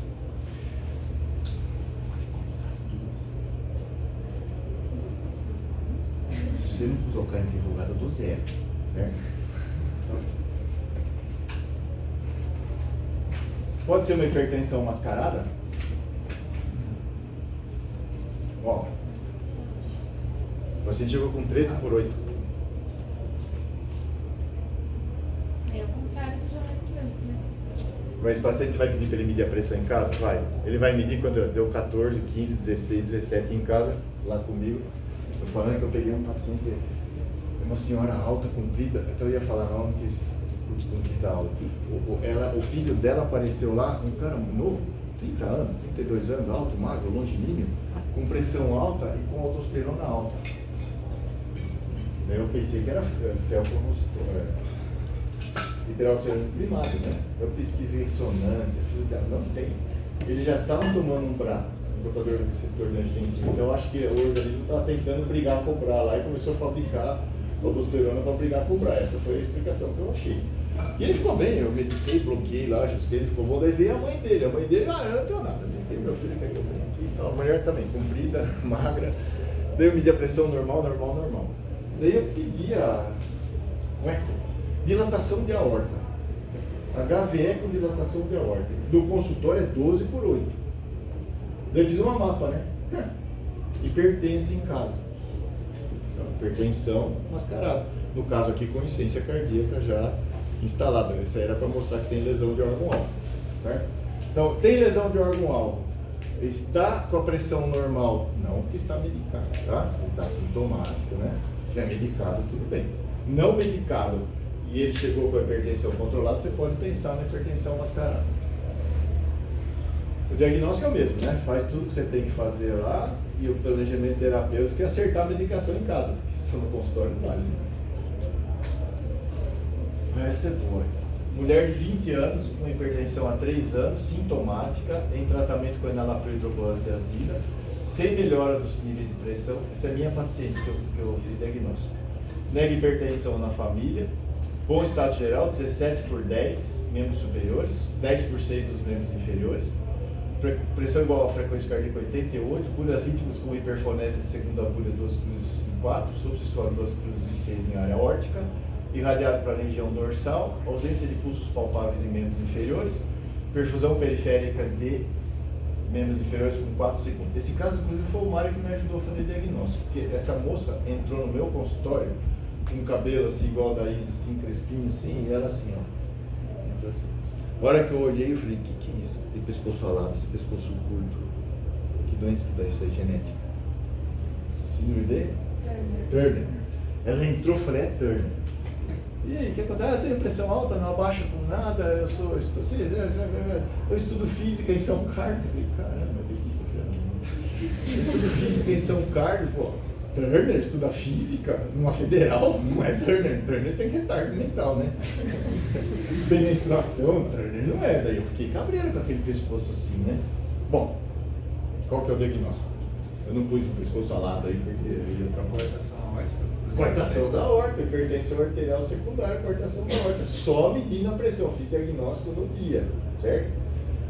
Se você não colocar interrogado, eu dou 0. Certo? Pode ser uma hipertensão mascarada? Ó, o paciente chegou com 13 por 8. É o contrário do jaleco branco, né? Mas o paciente, você vai pedir para ele medir a pressão em casa? Vai. Ele vai medir quando deu 14, 15, 16, 17 em casa, lá comigo. Eu falando que eu peguei um paciente, uma senhora alta, comprida, então eu ia falar, não quis comprida alta. O filho dela apareceu lá, um cara novo, 30 anos, 32 anos, alto, magro, longilíneo, com pressão alta e com autoesterona alta. Daí eu pensei que era hiperaldosteronismo primário, né? Eu pesquisei ressonância, fiz o diagnóstico, não tem. Eles já estavam tomando um BRA, portador do receptor de angiotensina. Então eu acho que o organismo estava tentando brigar a cobrar lá e começou a fabricar aldosterona para brigar a cobrar. Essa foi a explicação que eu achei. E ele ficou bem, eu mediquei, bloqueei lá, ajustei, ele ficou bom. Daí veio a mãe dele, eu não tenho nada, mediquei meu filho, quer que eu venha aqui e tal. A mulher também, comprida, magra. Daí eu medi a pressão normal. Daí eu pedi a dilatação de aorta. HVE com dilatação de aorta. Do consultório é 12 por 8. Daí fiz uma mapa, né? Hipertensa em casa. Então, hipertensão mascarada. No caso aqui, com insuficiência cardíaca já instalada. Isso aí era para mostrar que tem lesão de órgão-alvo. Certo? Então, tem lesão de órgão-alvo. Está com a pressão normal? Não, porque está medicado, tá? Ele está sintomático, né? Se é medicado, tudo bem. Não medicado e ele chegou com a hipertensão controlada, você pode pensar na hipertensão mascarada. O diagnóstico é o mesmo, né? Faz tudo que você tem que fazer lá e o planejamento terapêutico é acertar a medicação em casa, porque se no consultório não vale. Essa é boa. Mulher de 20 anos, com hipertensão há 3 anos, sintomática, em tratamento com enalapril hidroclorotiazida, sem melhora dos níveis de pressão. Essa é a minha paciente que eu fiz diagnóstico. Nega hipertensão na família, bom estado geral, 17 por 10 membros superiores, 10% dos membros inferiores, pressão igual à frequência cardíaca 88, pulhas íntimas com hiperfonese de segunda pulha 2 cruzes em 4, subsistório 2 cruzes em 6 em área órtica, irradiado para a região dorsal, ausência de pulsos palpáveis em membros inferiores, perfusão periférica de membros inferiores com 4 segundos. Esse caso, inclusive, foi o Mário que me ajudou a fazer diagnóstico, porque essa moça entrou no meu consultório com um cabelo assim, igual da Isa, assim, crespinho, assim, e ela assim, ó. Entrou assim. A hora que eu olhei, eu falei, o que é isso? Tem pescoço alado, esse pescoço curto. Que doença que dá isso aí, genética? Síndrome de? Turner. Ela entrou, eu falei, é Turner. E aí, o que acontece? Eu tenho pressão alta, não abaixo com nada, eu estudo física em São Carlos. Eu falei, caramba, dentista, eu estudo física em São Carlos, pô. Turner estuda física numa federal? Não é Turner. Turner tem retardo mental, né? Tem menstruação, Turner não é. Daí eu fiquei cabreiro com aquele pescoço assim, né? Bom, qual que é o diagnóstico? Eu não pus o pescoço alado aí porque eu ia atrapalhar. Cortação da aorta, hipertensão arterial secundária, cortação da aorta. Só medindo a pressão, fiz diagnóstico no dia, certo?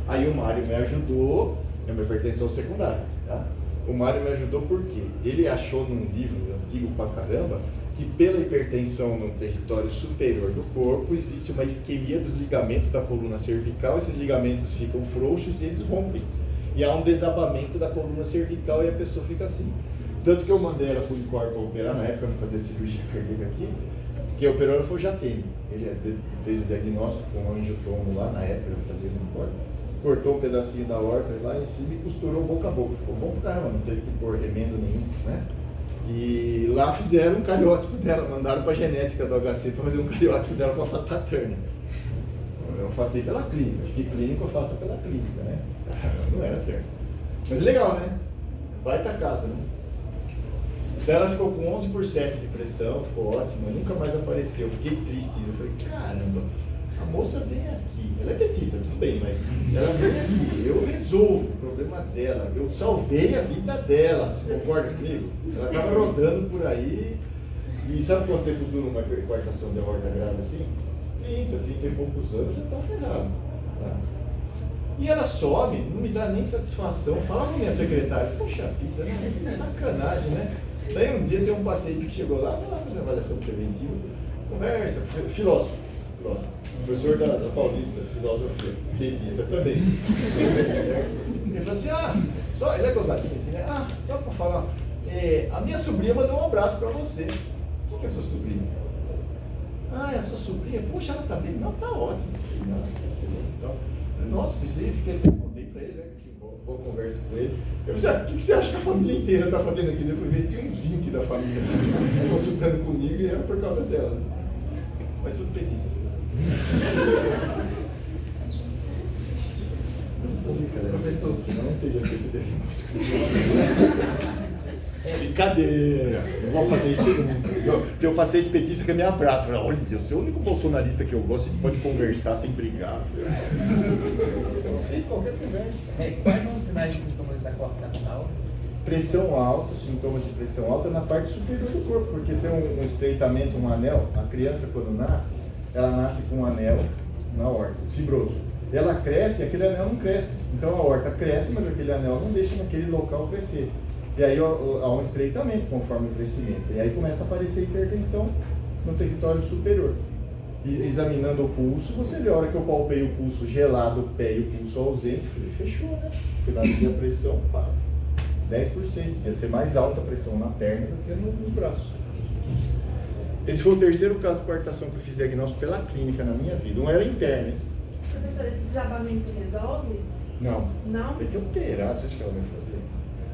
Aí o Mário me ajudou, é uma hipertensão secundária, tá? O Mário me ajudou porque ele achou num livro antigo pra caramba que pela hipertensão no território superior do corpo existe uma isquemia dos ligamentos da coluna cervical, esses ligamentos ficam frouxos e eles rompem. E há um desabamento da coluna cervical e a pessoa fica assim. Tanto que eu mandei ela para o INCOR para operar, na época eu não fazia cirurgia cardíaca aqui, que a operou foi o Jatene. Ele fez o diagnóstico com o angiotomo lá, na época eu fazia no INCOR, cortou um pedacinho da horta lá em cima e costurou boca a boca. Ficou bom pra caramba, não teve que pôr remendo nenhum, né? E lá fizeram um cariótipo dela, mandaram para a genética do HC para fazer um cariótipo dela para afastar a Turner. Eu afastei pela clínica, fiquei clínico, afasta pela clínica, né? Não era Turner. Mas legal, né? Baita casa, né? Então ela ficou com 11% de pressão, ficou ótima, nunca mais apareceu, fiquei triste, eu falei, caramba, a moça vem aqui, ela é dentista, tudo bem, mas ela vem aqui, eu resolvo o problema dela, eu salvei a vida dela, você concorda comigo? Ela estava rodando por aí, e sabe quanto tempo dura uma cortação de aorta grave assim? 30 e poucos anos já está ferrado. Tá? E ela some, não me dá nem satisfação, fala com a minha secretária, poxa vida, né? Que sacanagem, né? Daí um dia tem um paciente que chegou lá, vai lá fazer avaliação preventiva, conversa, filósofo, professor da Paulista, filosofia, dentista também. Ele falou assim, só, ele é gozadinho assim, né? Só para falar, a minha sobrinha mandou um abraço para você. Quem que é sua sobrinha? É a sua sobrinha? Poxa, ela tá bem? Não, tá ótimo. Não, então, nossa, pensei, contei para ele, né? Boa conversa com ele. Eu falei, o que você acha que a família inteira está fazendo aqui? Depois veio, tinha uns 20 da família consultando comigo e era por causa dela. Né? Mas tudo petista. Não sou brincadeira. Professor, senão não teria feito diagnóstico. Brincadeira, não vou fazer isso nunca. Tem um paciente petista que me abraça. Fala, olha, Deus, você é o único bolsonarista que eu gosto, a gente pode conversar sem brigar. Eu aceito qualquer conversa. Quais são os sinais e sintomas da coordenação da aorta? Pressão alta, sintomas de pressão alta na parte superior do corpo, porque tem um estreitamento, um anel. A criança, quando nasce, ela nasce com um anel na aorta, fibroso. Ela cresce e aquele anel não cresce. Então a aorta cresce, mas aquele anel não deixa naquele local crescer. E aí há um estreitamento conforme o crescimento. E aí começa a aparecer hipertensão no território superior. E examinando o pulso, você vê a hora que eu palpei o pulso gelado, o pé e o pulso ausente, falei, fechou, né? Fui lá medir a pressão, pá, 10%. Ia ser mais alta a pressão na perna do que nos braços. Esse foi o terceiro caso de coartação que eu fiz diagnóstico pela clínica na minha vida. Um era interno, hein? Professor, esse desabamento resolve? Não. Não? Tem que operar, você acha que ela vai fazer?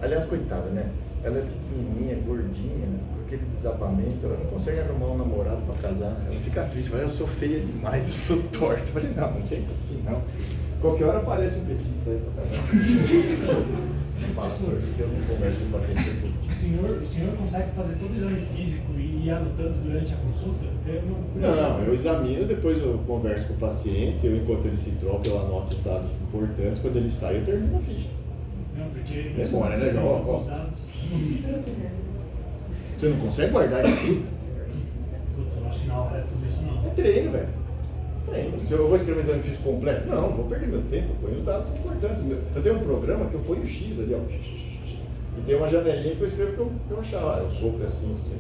Aliás, coitada, né? Ela é pequenininha, gordinha, com aquele desabamento, ela não consegue arrumar um namorado para casar. Ela fica triste, fala, eu sou feia demais, eu sou torta. Eu falei, não pensa assim, não. Qualquer hora aparece um petista aí para casar. Pastor, eu não converso com o paciente. O senhor consegue fazer todo o exame físico e ir anotando durante a consulta? Não, eu examino, depois eu converso com o paciente, enquanto ele se troca, eu anoto os dados importantes, quando ele sai, eu termino a ficha. Não, porque... Demora, né, João? Você não consegue guardar isso tudo? Putz, eu acho que não, é tudo isso não. É treino, velho. Treino. Se eu vou escrever um exame físico completo, não vou perder meu tempo, eu ponho os dados importantes. Eu tenho um programa que eu ponho o X ali, ó. E tem uma janelinha que eu escrevo que eu achava, eu sopro assim, assim.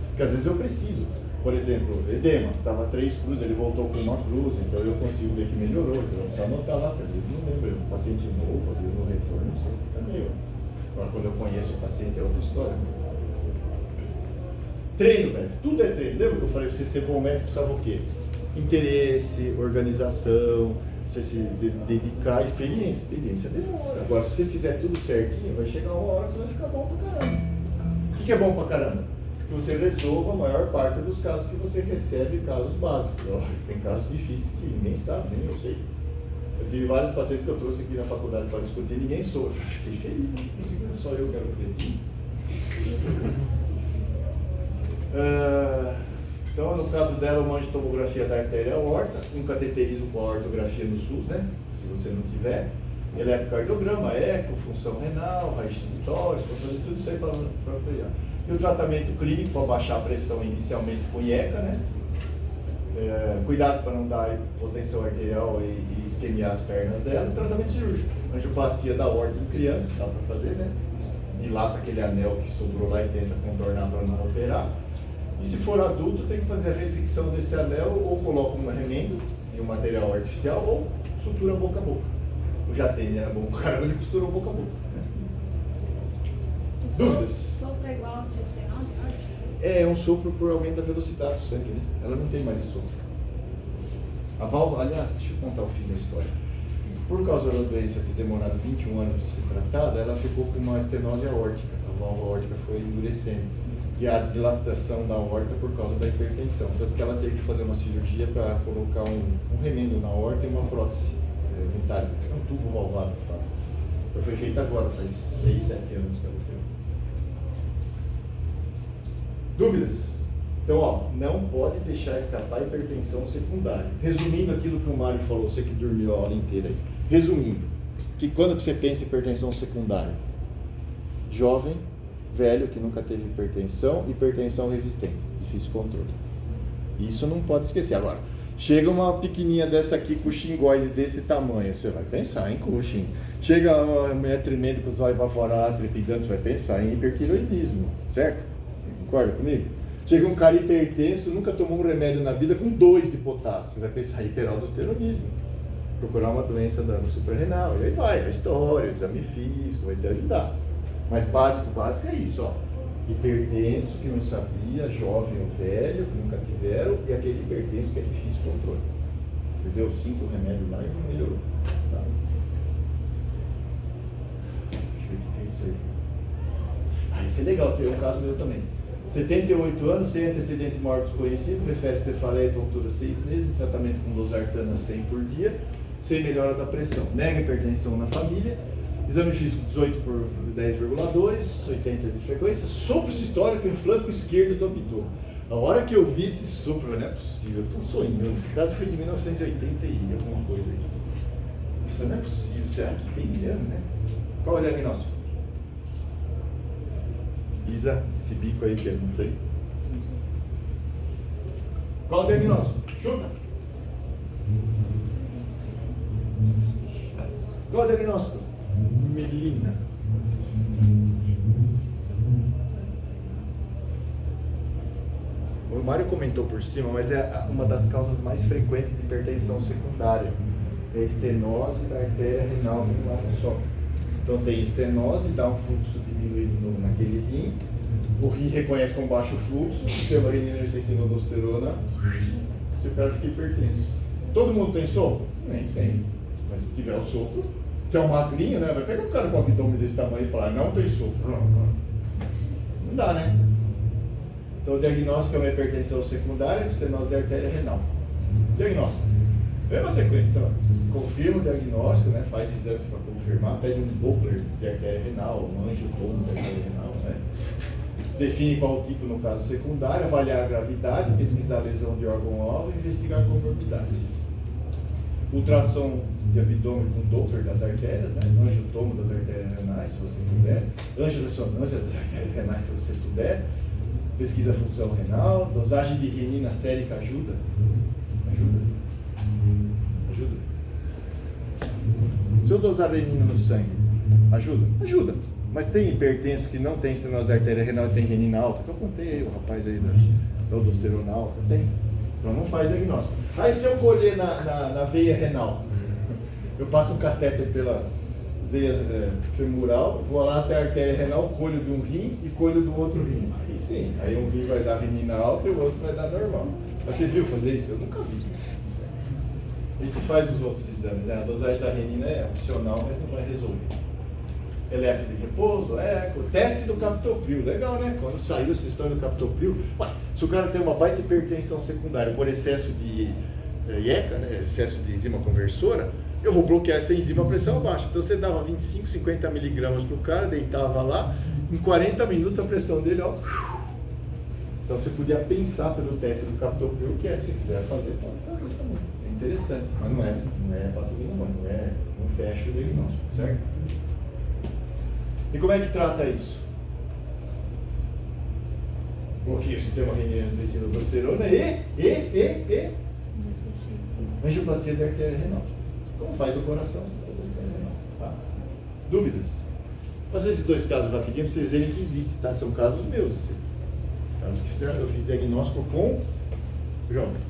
Porque às vezes eu preciso. Por exemplo, edema, estava 3 cruzes, ele voltou com 1 cruz, então eu consigo ver que melhorou, então eu só anotar lá, porque às vezes não lembro, um paciente novo, às vezes no retorno, não sei, fica meio. Agora quando eu conheço o paciente é outra história. Treino, velho, tudo é treino. Lembra que eu falei pra você ser bom médico, sabe o quê? Interesse, organização, você se dedicar, experiência. Experiência demora. Agora, se você fizer tudo certinho, vai chegar uma hora que você vai ficar bom pra caramba. O que é bom pra caramba? Que você resolva a maior parte dos casos que você recebe, casos básicos. Tem casos difíceis que ninguém sabe, nem eu sei. Eu tive vários pacientes que eu trouxe aqui na faculdade para discutir, ninguém soube. Fiquei feliz, não consegui, só eu quero acreditar. Então, no caso dela, uma tomografia da artéria aorta, um cateterismo com a ortografia no SUS, né? Se você não tiver, eletrocardiograma, eco, função renal, raio-x de tórax, para fazer tudo isso aí para operar. E o tratamento clínico para baixar a pressão inicialmente com IECA, né? Cuidado para não dar hipotensão arterial e isquemiar as pernas dela. O tratamento cirúrgico, angioplastia da aorta em criança, dá para fazer, né? Dilata aquele anel que sobrou lá e tenta contornar para não operar. E se for adulto, tem que fazer a ressecção desse anel ou coloca um remendo em um material artificial ou sutura boca a boca. O Jatene era bom, o cara ele costurou boca a boca. Né? Dúvidas? Sopro é igual de estenose, acho? É um sopro por aumento da velocidade do sangue, né? Ela não tem mais sopro. A válvula, aliás, deixa eu contar o fim da história. Por causa da doença ter demorado 21 anos de ser tratada, ela ficou com uma estenose aórtica. A válvula aórtica foi endurecendo. E a dilatação da aorta por causa da hipertensão. Tanto que ela teve que fazer uma cirurgia para colocar um remendo na aorta e uma prótese metálica. É um tubo valvado, que fala. Então foi feita agora, faz 6, 7 anos que ela teve. Dúvidas? Então, ó, não pode deixar escapar a hipertensão secundária. Resumindo aquilo que o Mário falou, você que dormiu a aula inteira aí. Resumindo, que quando que você pensa em hipertensão secundária? Jovem, velho que nunca teve hipertensão resistente, difícil controle. Isso não pode esquecer. Agora, chega uma pequenininha dessa aqui, Cushingoide desse tamanho, você vai pensar em Cushing. Chega uma mulher tremenda com os olhos para fora lá, trepidando, você vai pensar em hipertiroidismo, certo? Concorda comigo? Chega um cara hipertenso, nunca tomou um remédio na vida com 2 de potássio, você vai pensar em hiperaldosteronismo. Procurar uma doença da suprarrenal, e aí vai, a história, o exame físico, vai te ajudar. Mas básico é isso, ó. Hipertenso que não sabia, jovem ou velho que nunca tiveram, e aquele hipertenso que é difícil controle. Você deu 5 remédios lá e não melhorou. Tá? Deixa eu ver o que é isso aí. Isso é legal, tem um caso meu também. 78 anos, sem antecedentes maiores desconhecidos, refere cefaleia e tontura 6 meses, tratamento com losartana 100 por dia, sem melhora da pressão. Nega hipertensão na família. Exame físico 18 por 10,2, 80 de frequência, sopro sistólico em flanco esquerdo do abdômen. A hora que eu vi esse sopro, não é possível, eu estou sonhando. Esse caso foi de 1980 e alguma coisa aí. Isso não é possível, será que tem mesmo, né? Qual é o diagnóstico? Isa, esse bico aí que eu não sei. Qual é o diagnóstico? Chuta. Qual é o diagnóstico? Melina. O Mário comentou por cima, mas é uma das causas mais frequentes de hipertensão secundária. É a estenose da artéria renal num lado só. Então tem estenose, dá um fluxo diminuído naquele rim. O rim reconhece com baixo fluxo, o sistema renina tem aldosterona, se o cara fica hipertenso. Todo mundo tem sopro? Nem sempre. Mas se tiver o sopro, se é um magrinho, né? Vai pegar um cara com abdômen desse tamanho e falar, não tem sopro. Não dá, né? Então o diagnóstico é uma hipertensão secundária, estenose da artéria renal. Diagnóstico. Mesma sequência, ó. Confirma o diagnóstico, né? Faz exame para confirmar, pede um Doppler de artéria renal, um angiotomo de artéria renal, né? Define qual tipo no caso secundário, avaliar a gravidade, pesquisar a lesão de órgão-alvo e investigar comorbidades. Ultrassom de abdômen com Doppler das artérias, né? Angiotomo das artérias renais, se você puder. Angiorressonância das artérias renais, se você puder. Pesquisa a função renal. Dosagem de renina sérica ajuda? Ajuda? Ajuda? Se eu dosar renina no sangue, ajuda? Ajuda. Mas tem hipertenso que não tem estenose da artéria renal e tem renina alta, que eu contei aí, o rapaz aí da aldosterona alta, tem. Então não faz diagnóstico. Aí se eu colher na veia renal, eu passo um catéter pela veia femoral, vou lá até a artéria renal, colho de um rim e colho do outro rim. Aí sim, aí um rim vai dar renina alta e o outro vai dar normal. Mas você viu fazer isso? Eu nunca vi. A gente faz os outros exames, né? A dosagem da renina é opcional, mas não vai resolver. Eletro de repouso, eco, teste do captopril, legal, né? Quando saiu essa história do captopril, se o cara tem uma baita hipertensão secundária por excesso de IECA, né? Excesso de enzima conversora, eu vou bloquear essa enzima a pressão baixa. Então você dava 25, 50 miligramas pro cara, deitava lá, em 40 minutos a pressão dele, ó. Então você podia pensar pelo teste do captopril, que se quiser fazer, pode fazer também. É interessante, mas não é patologia, não fecha o diagnóstico, certo? E como é que trata isso? Bloqueia o sistema renino de aldosterona e angioplastia da artéria renal. Como faz do coração? Tá? Dúvidas? Vou fazer esses dois casos rapidinho para vocês verem que existe, tá? São casos meus. Casos que eu fiz diagnóstico com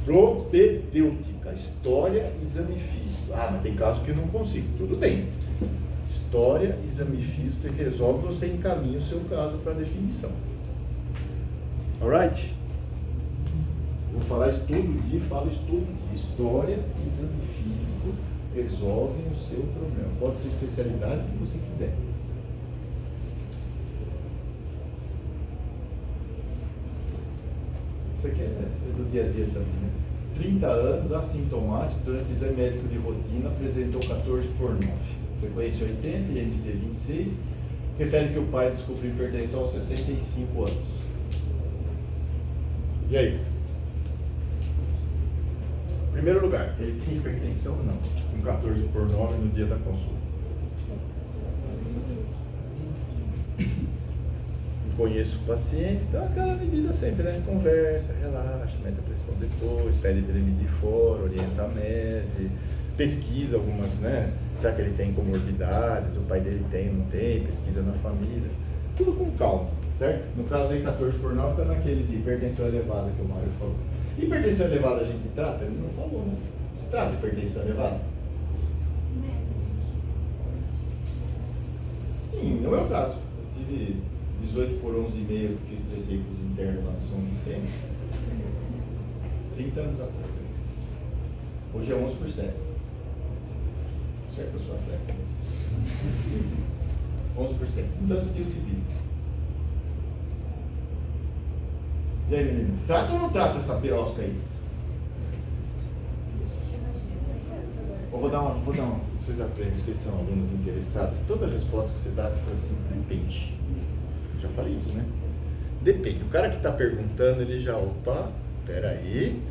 propedêutica, história, exame físico. Ah, mas tem casos que eu não consigo. Tudo bem. História, exame físico, você resolve, você encaminha o seu caso para definição. Alright? Vou falar isso todo dia, falo isso todo dia. História, exame físico, resolvem o seu problema. Pode ser especialidade que você quiser. Isso aqui é do dia a dia também, né? 30 anos, assintomático, durante exame médico de rotina, apresentou 14/9. Frequência 80 e IMC 26. Refere que o pai descobriu hipertensão aos 65 anos. E aí? Primeiro lugar, ele tem hipertensão ou não? Com 14/9 no dia da consulta. Conheço o paciente, então aquela medida sempre, né? Conversa, relaxa, mete a pressão depois, pede drene de fora, orienta a média, pesquisa algumas, né? Será que ele tem comorbidades, o pai dele tem, não tem, pesquisa na família. Tudo com calma, certo? No caso aí, 14/9 está naquele de hipertensão elevada que o Mário falou. Hipertensão elevada a gente trata? Ele não falou, né? Se trata de hipertensão elevada? Sim, não é o caso. Eu tive 18/11,5, porque eu estressei com os internos lá no São Vicente. 30 anos atrás. Hoje é 11%. Certo, eu sou atleta. 11%. Mudança de estilo de vida. E aí, menino? Trata ou não trata essa pirosca aí? Vou dar uma. Vocês aprendem, vocês são alunos interessados. Toda resposta que você dá, você fala assim, depende. Já falei isso, né? Depende. O cara que está perguntando, ele já, opa, peraí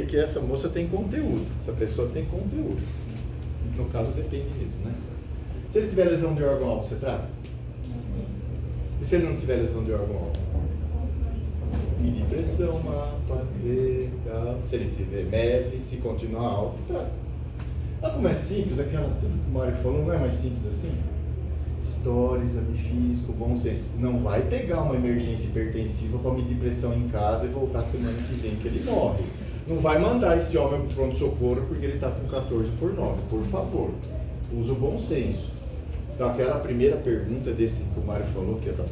que essa moça tem conteúdo. Essa pessoa tem conteúdo. No caso, depende mesmo, né? Se ele tiver lesão de órgão-alvo, você trata? E se ele não tiver lesão de órgão-alvo? Medir pressão, mapa, ver, tal. Se ele tiver MEV, se continuar alto, trata. Olha como é simples, aquela, tudo que o Mário falou, não é mais simples assim? História, exame físico, bom senso. Não vai pegar uma emergência hipertensiva para medir pressão em casa e voltar semana que vem que ele morre. Não vai mandar esse homem para o pronto-socorro porque ele está com 14/9, por favor. Usa o bom senso. Então aquela primeira pergunta desse que o Mário falou, que é da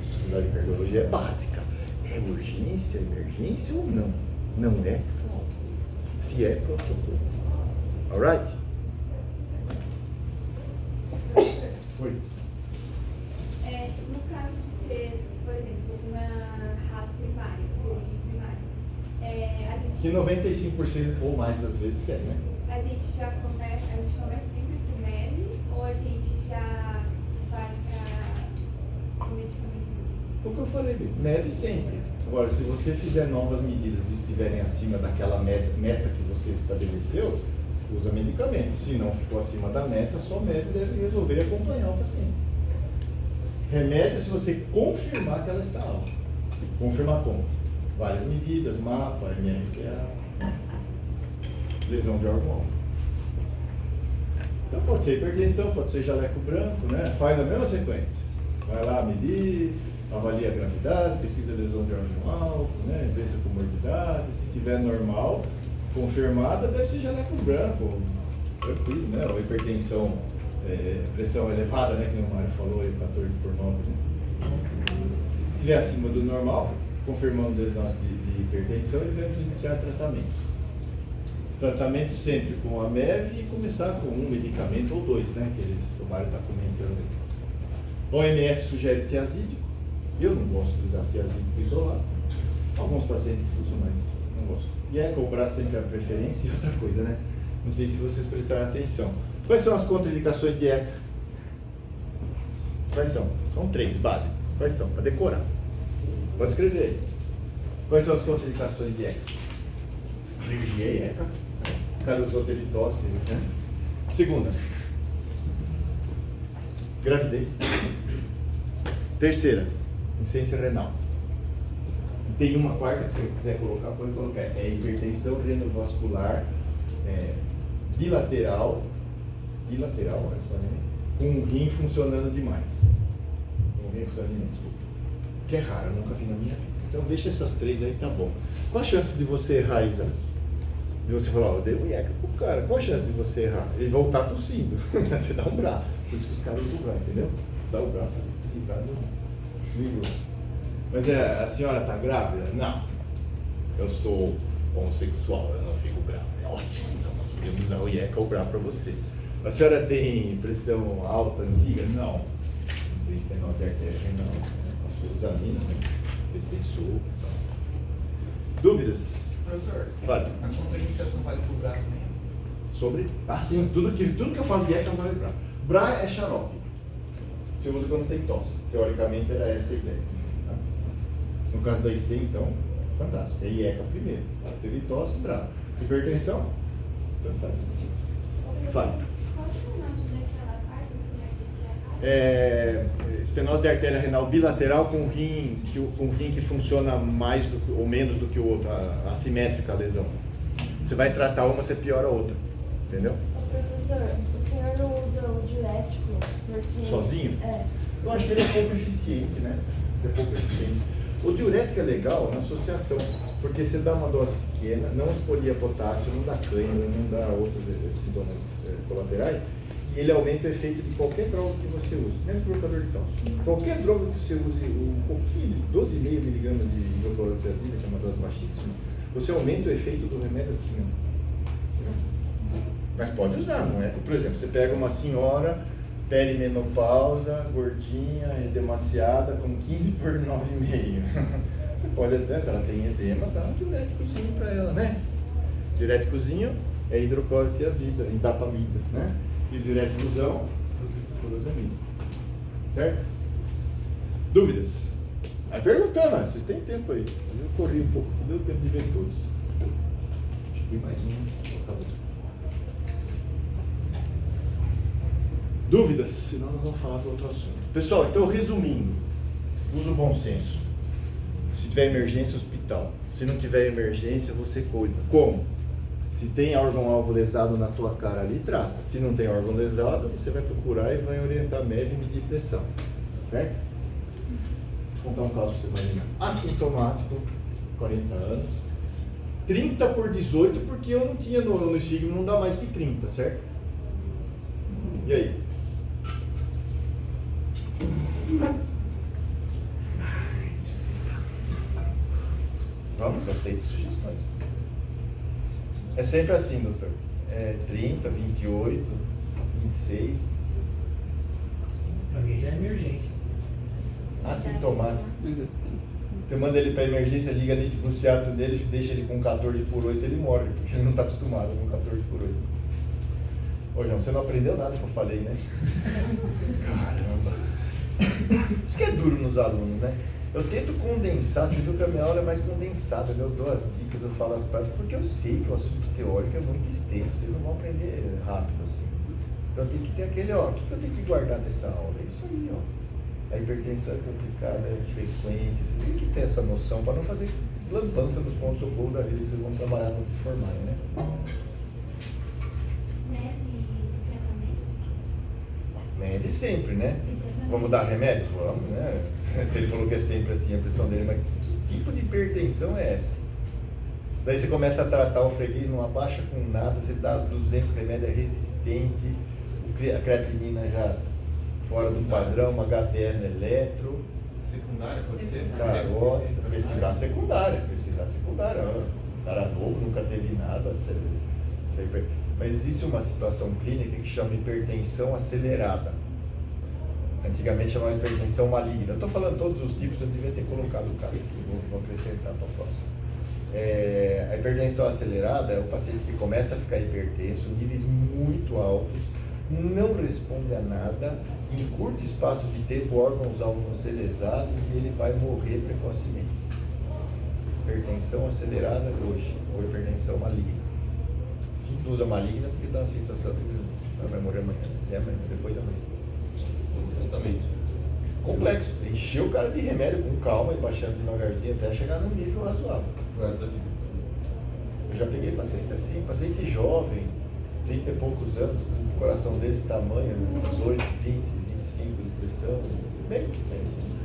Sociedade de Cardiologia, é básica. É urgência, emergência ou não? Não é? Se é, pronto-socorro. Alright? Oi. No caso de ser, por exemplo, uma raça primária, de origem primária, a gente... Que 95% ou mais das vezes é, né? A gente começa sempre com MEV ou a gente já vai para o medicamento? Foi o que eu falei, MEV sempre. Agora, se você fizer novas medidas e estiverem acima daquela meta que você estabeleceu, usa medicamento. Se não ficou acima da meta, só MEV deve resolver acompanhar o paciente. Remédio se você confirmar que ela está alta. Confirmar como? Várias medidas, mapa, MRPA, lesão de órgão-alvo. Então pode ser hipertensão, pode ser jaleco branco, né? Faz a mesma sequência. Vai lá medir, avalia a gravidade, pesquisa lesão de órgão-alvo, né? Vê se a comorbidade, se tiver normal, confirmada, deve ser jaleco branco, tranquilo, né? Ou hipertensão, pressão elevada, né? Que o Mário falou, 14/9, né? Se estiver acima do normal, confirmando o diagnóstico de hipertensão, ele deve iniciar tratamento. Tratamento sempre com a MEV e começar com um medicamento ou dois, né? Que o Mário está comentando. O OMS sugere tiazídico. Eu não gosto de usar tiazídico isolado. Alguns pacientes usam, mas não gosto. E é cobrar sempre a preferência e outra coisa, né? Não sei se vocês prestaram atenção. Quais são as contraindicações de ECA? Quais são? São 3 básicas. Quais são? Para decorar. Pode escrever aí. Quais são as contraindicações de ECA? Alergia e ECA. O cara usou, teve tosse, né? Segunda. Gravidez. Terceira. Insuficiência renal. E tem uma quarta que você quiser colocar, pode colocar. É hipertensão renovascular bilateral, olha só, né? Com o rim funcionando demais. Com o rim funcionando demais, desculpa. Que é raro, eu nunca vi na minha vida. Então deixa essas 3 aí, tá bom. Qual a chance de você errar, Isa? De você falar, eu dei um IECA pro cara. Qual a chance de você errar? Ele voltar tossindo. Você dá um brá. Por isso que os caras usam o brá, entendeu? Dá o brá para se livrar do livro. Mas a senhora tá grávida? Não. Eu sou homossexual, eu não fico grávida. É ótimo, então nós podemos usar o IECA ou o brá para você. A senhora tem pressão alta, antiga? Não. Não tem estenose de artéria renal. As suas aminas, né? Eles têm suco. Dúvidas? Professor, Vale. a contraindicação vale pro BRA também? Sobre? Ah, sim. Tudo que eu falo de ECA vale BRA. BRA é xarope. Você usa quando tem tosse. Teoricamente era essa a ideia. Tá? No caso da IC, então, fantástico. É IECA primeiro. Teve tosse, BRA. Hipertensão? Tanto faz. Fale. Qual que é o nome daquela parte que é Estenose de artéria renal bilateral com rim que funciona mais ou menos do que o outro, assimétrica a lesão. Você vai tratar uma, você piora a outra. Entendeu? Professor, o senhor não usa o diurético porque... Sozinho? É. Eu acho que ele é pouco eficiente, né? Ele é pouco eficiente. O diurético é legal na associação, porque você dá uma dose pequena, não expolia potássio, não dá cãibra, não dá outros sintomas colaterais, e ele aumenta o efeito de qualquer droga que você use, menos bloqueador de cálcio. Qualquer droga que você use um pouquinho, 12,5 mg de hidroclorotiazida, que é uma dose baixíssima, você aumenta o efeito do remédio assim. Mas pode usar, não é? Por exemplo, você pega uma senhora perimenopausa, gordinha, edemaciada, com 15/9,5. Você pode até, se ela tem edema, dar um diuréticozinho para ela, né? Diuréticozinho é hidroclorotiazida, indapamida, né? E diuréticozão, furosemida. Certo? Dúvidas? Vai perguntando, né? Vocês têm tempo aí. Eu corri um pouco, não deu tempo de ver todos. Acho que mais um. Acabou. Dúvidas? Senão nós vamos falar para outro assunto. Pessoal, então resumindo, usa o bom senso. Se tiver emergência, hospital. Se não tiver emergência, você cuida. Como? Se tem órgão-alvo lesado na tua cara ali, trata. Se não tem órgão lesado, você vai procurar e vai orientar a MEV e medir pressão. Certo? Vou contar um caso para você imaginar. Assintomático, 40 anos. 30 por 18, porque eu não tinha no signo, não dá mais que 30, certo? E aí? Vamos, aceito sugestões. É sempre assim, doutor. 30, 28, 26. Pra mim já é emergência. Assintomático. Mas assim. Você manda ele para emergência, liga ali pro ciato dele, deixa ele com 14 por 8, ele morre, porque ele não está acostumado com 14 por 8. Ô João, você não aprendeu nada que eu falei, né? Caramba. Isso que é duro nos alunos, né? Eu tento condensar, você viu que a minha aula é mais condensada, eu dou as dicas, eu falo as práticas, porque eu sei que o assunto teórico é muito extenso, vocês não vão aprender rápido assim. Então tem que ter aquele, ó, o que eu tenho que guardar dessa aula? É isso aí, ó. A hipertensão é complicada, é frequente, você tem que ter essa noção para não fazer lambança nos pontos de socorro da vida que vocês vão trabalhar quando se formarem, né? Neve sempre, né? Vamos dar remédio? Vamos, né? Se ele falou que é sempre assim a pressão dele, mas que tipo de hipertensão é essa? Daí você começa a tratar o freguês, não abaixa com nada, você dá 200 remédios, é resistente, a creatinina já fora do padrão, uma HVE no eletro. Secundária pode ser? Pesquisar secundária. O cara novo, nunca teve nada. Mas existe uma situação clínica que chama hipertensão acelerada. Antigamente chamava hipertensão maligna. Eu estou falando todos os tipos, eu devia ter colocado o caso aqui, vou acrescentar para a próxima. A hipertensão acelerada é o paciente que começa a ficar hipertenso, níveis muito altos, não responde a nada, em curto espaço de tempo órgãos-alvos vão ser lesados e ele vai morrer precocemente. Hipertensão acelerada hoje, ou hipertensão maligna. A gente usa maligna porque dá a sensação de que ela vai morrer amanhã, depois da manhã. Tratamento. Complexo, encher o cara de remédio com calma e baixando devagarzinho até chegar num nível razoável. O resto da vida. Eu já peguei paciente assim, paciente jovem, 30 e poucos anos, com um coração desse tamanho, 18, 20, 25 de pressão, bem,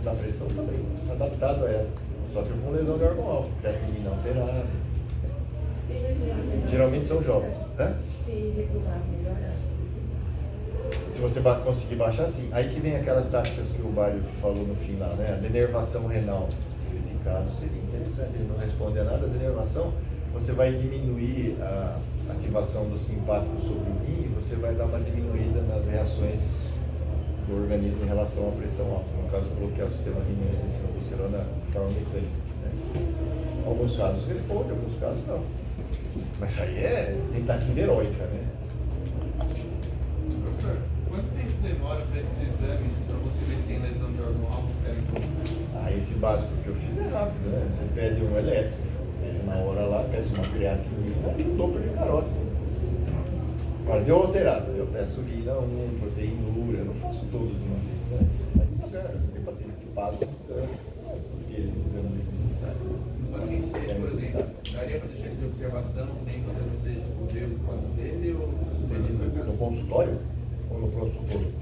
na pressão também, adaptado a ela, só que com lesão de órgão-alvo, creatinina alterada. Se regular, melhor. Geralmente são jovens. Se regular, melhorar. Se você conseguir baixar, sim. Aí que vem aquelas táticas que o Mário falou no fim lá, né? A denervação renal. Nesse caso seria interessante, ele não responde a nada. A denervação, você vai diminuir a ativação do simpático sobre o rim e você vai dar uma diminuída nas reações do organismo em relação à pressão alta. No caso, bloquear o sistema renina-angiotensina-pulserona de forma mecânica. Né? Alguns casos responde, alguns casos não. Mas aí é tentativa heróica, né? Professor, quanto tempo demora para esses exames para você ver se tem lesão de órgão-alvo? Esse básico que eu fiz é rápido, né? Você pede um elétrico, pede na hora lá, peço uma creatinina e um doppler de carótido. Agora, deu alterado, eu peço urina 1, proteinúria, eu não faço todos de uma vez, né? Mas devagar, tem paciente que paga os exames, porque eles exames é necessário. O paciente desse, por exemplo, daria para deixar ele de observação, nem quando você vê o quadro dele ou... Você diz no consultório ou no pronto-socorro?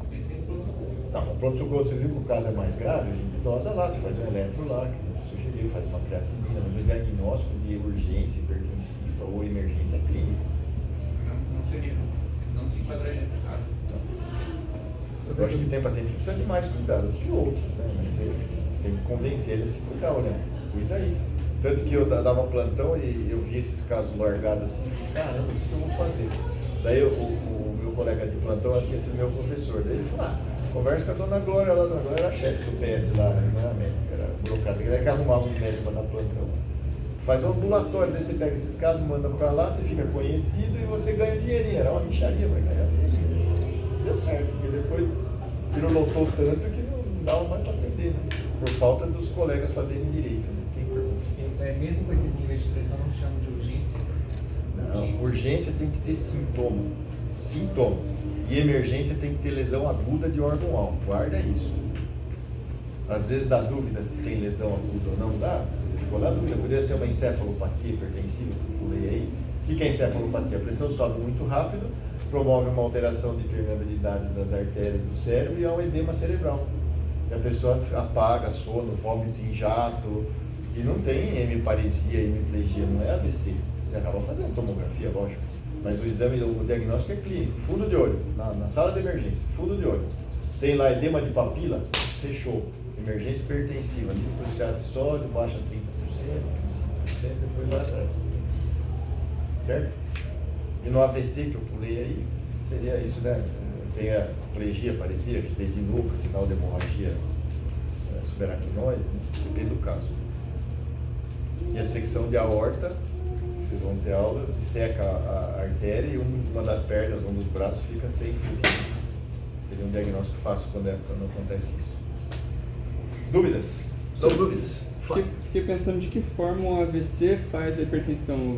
Pensei no pronto-socorro. Não, no pronto-socorro, você viu que o caso é mais grave, a gente dosa lá, você faz um eletro lá, que a gente sugeriu, faz uma creatinina, mas o diagnóstico de urgência hipertensiva ou emergência clínica. Não seria, não se enquadraria nesse caso. Eu acho que tem paciente que precisa de mais cuidado do que outros, né? Mas você tem que convencer ele a se cuidar, né? Cuida aí. Tanto que eu dava plantão e eu vi esses casos largados assim, caramba, o que eu vou fazer? Daí o meu colega de plantão tinha sido meu professor, daí ele falou, conversa com a dona Glória lá, a dona Glória era chefe do PS lá, não era médica, era burocrata, ele que arrumava os médicos para dar plantão. Faz um ambulatório, daí você pega esses casos, manda para lá, você fica conhecido e você ganha um dinheirinho, era uma micharia, vai ganhar. Deu certo, porque depois lotou tanto que não dava mais para atender, né? Por falta dos colegas fazerem direito, né? Quem pergunta? Mesmo com esses níveis de pressão, não chamam de urgência? Não, urgência tem que ter sintoma. Sintoma. E emergência tem que ter lesão aguda de órgão-alvo. Guarda isso. Às vezes dá dúvida se tem lesão aguda ou não dá. Ficou na dúvida. Poderia ser uma encefalopatia hipertensiva, que eu pulei aí. O que é encefalopatia? A pressão sobe muito rápido, promove uma alteração de permeabilidade das artérias do cérebro e é um edema cerebral. E a pessoa apaga, sono, vômito em jato, e não tem hemiparesia, hemiplegia, não é AVC. Você acaba fazendo tomografia, lógico. Mas o exame, o diagnóstico é clínico. Fundo de olho, na sala de emergência, fundo de olho. Tem lá edema de papila, fechou. Emergência hipertensiva, nível crucial de sódio, baixa 30%, 25%, depois vai atrás. Certo? E no AVC que eu pulei aí, seria isso, né? Tem a plegia, paresia, que desde nuca, sinal de hemorragia subaracnoide, depende do caso. E a dissecção de aorta, vocês vão ter aula, disseca a artéria e uma das pernas, um dos braços fica sem fluxo. Seria um diagnóstico fácil quando acontece isso. Dúvidas? São dúvidas? Fiquei pensando de que forma o AVC faz a hipertensão.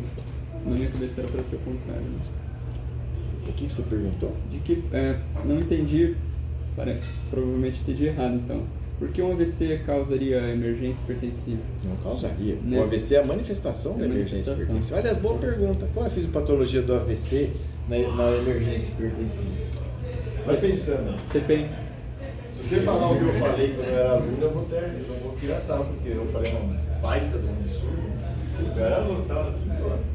Na minha cabeça era para ser o contrário. Né? O que você perguntou? De que, não entendi, provavelmente entendi errado então. Por que um AVC causaria emergência hipertensiva? Não causaria. Né? O AVC é a manifestação da emergência hipertensiva. Aliás, boa pergunta. Qual é a fisiopatologia do AVC na emergência hipertensiva? Vai pensando. TPM. Se você falar o que eu falei quando eu era aluno, eu vou tirar sal, porque eu falei uma baita de um absurdo. Eu era aluno, estava no quinto ano.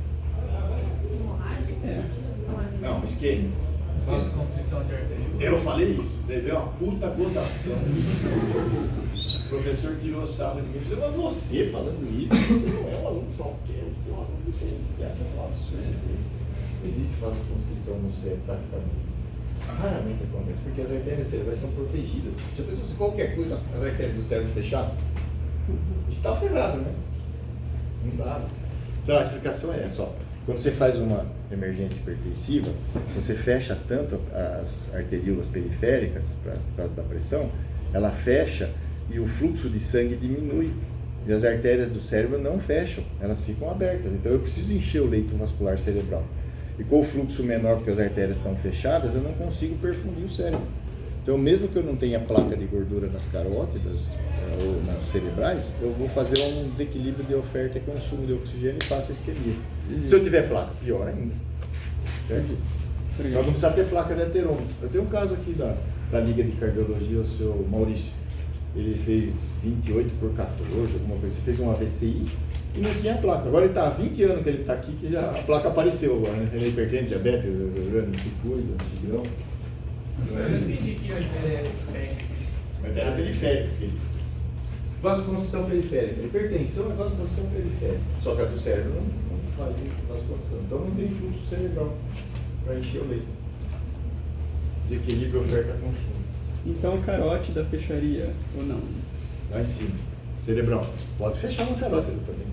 Não, isquêmico. Vasoconstrição de artéria. Eu falei isso, deve uma puta gozação. O professor tirou sarro de mim e falou, mas você falando isso, você não é um aluno qualquer, você é um aluno diferenciado, você é um absurdo isso. Não existe vasoconstrição no cérebro praticamente. Raramente acontece, porque as artérias cerebrais são protegidas. Já pensou se qualquer coisa as artérias do cérebro fechassem? A gente está ferrado, né? Não dá. Então a explicação é essa, ó. Quando você faz uma emergência hipertensiva, você fecha tanto as arteríolas periféricas, por causa da pressão, ela fecha e o fluxo de sangue diminui. E as artérias do cérebro não fecham, elas ficam abertas. Então eu preciso encher o leito vascular cerebral. E com o fluxo menor, porque as artérias estão fechadas, eu não consigo perfundir o cérebro. Então, mesmo que eu não tenha placa de gordura nas carótidas ou nas cerebrais, eu vou fazer um desequilíbrio de oferta e consumo de oxigênio e faço a isquemia. Se eu tiver placa, pior ainda. Certo? Então, não precisa ter placa de aterômetro. Eu tenho um caso aqui da Liga de Cardiologia, o seu Maurício. Ele fez 28 por 14, alguma coisa. Ele fez um AVCI e não tinha placa. Agora ele está há 20 anos que ele está aqui, que já a placa apareceu agora, né? Ele é hipertenso, diabetes, não se cuida, tigrão. Eu não entendi que a artéria é periférica. Artéria periférica. Vasoconstrição periférica. Hipertensão é vasoconstrição periférica. Só que a do cérebro não faz vasoconstrição. Então não tem fluxo cerebral para encher o leito. Desequilíbrio oferta-consumo. Então a carótida fecharia ou não? Lá em cima. Cerebral. Pode fechar uma carótida também.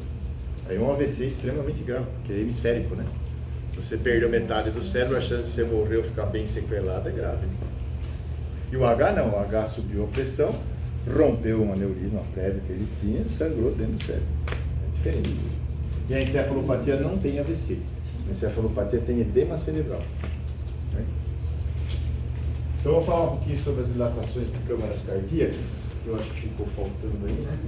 Aí é um AVC extremamente grave, que é hemisférico, né? Você perdeu metade do cérebro, a chance de você morrer ou ficar bem sequelado é grave. Né? E o H não, o H subiu a pressão, rompeu um aneurisma prévio que ele tinha, sangrou dentro do cérebro. É diferente. E a encefalopatia não tem AVC. A encefalopatia tem edema cerebral. Né? Então eu vou falar um pouquinho sobre as dilatações de câmaras cardíacas, que eu acho que ficou faltando aí, né?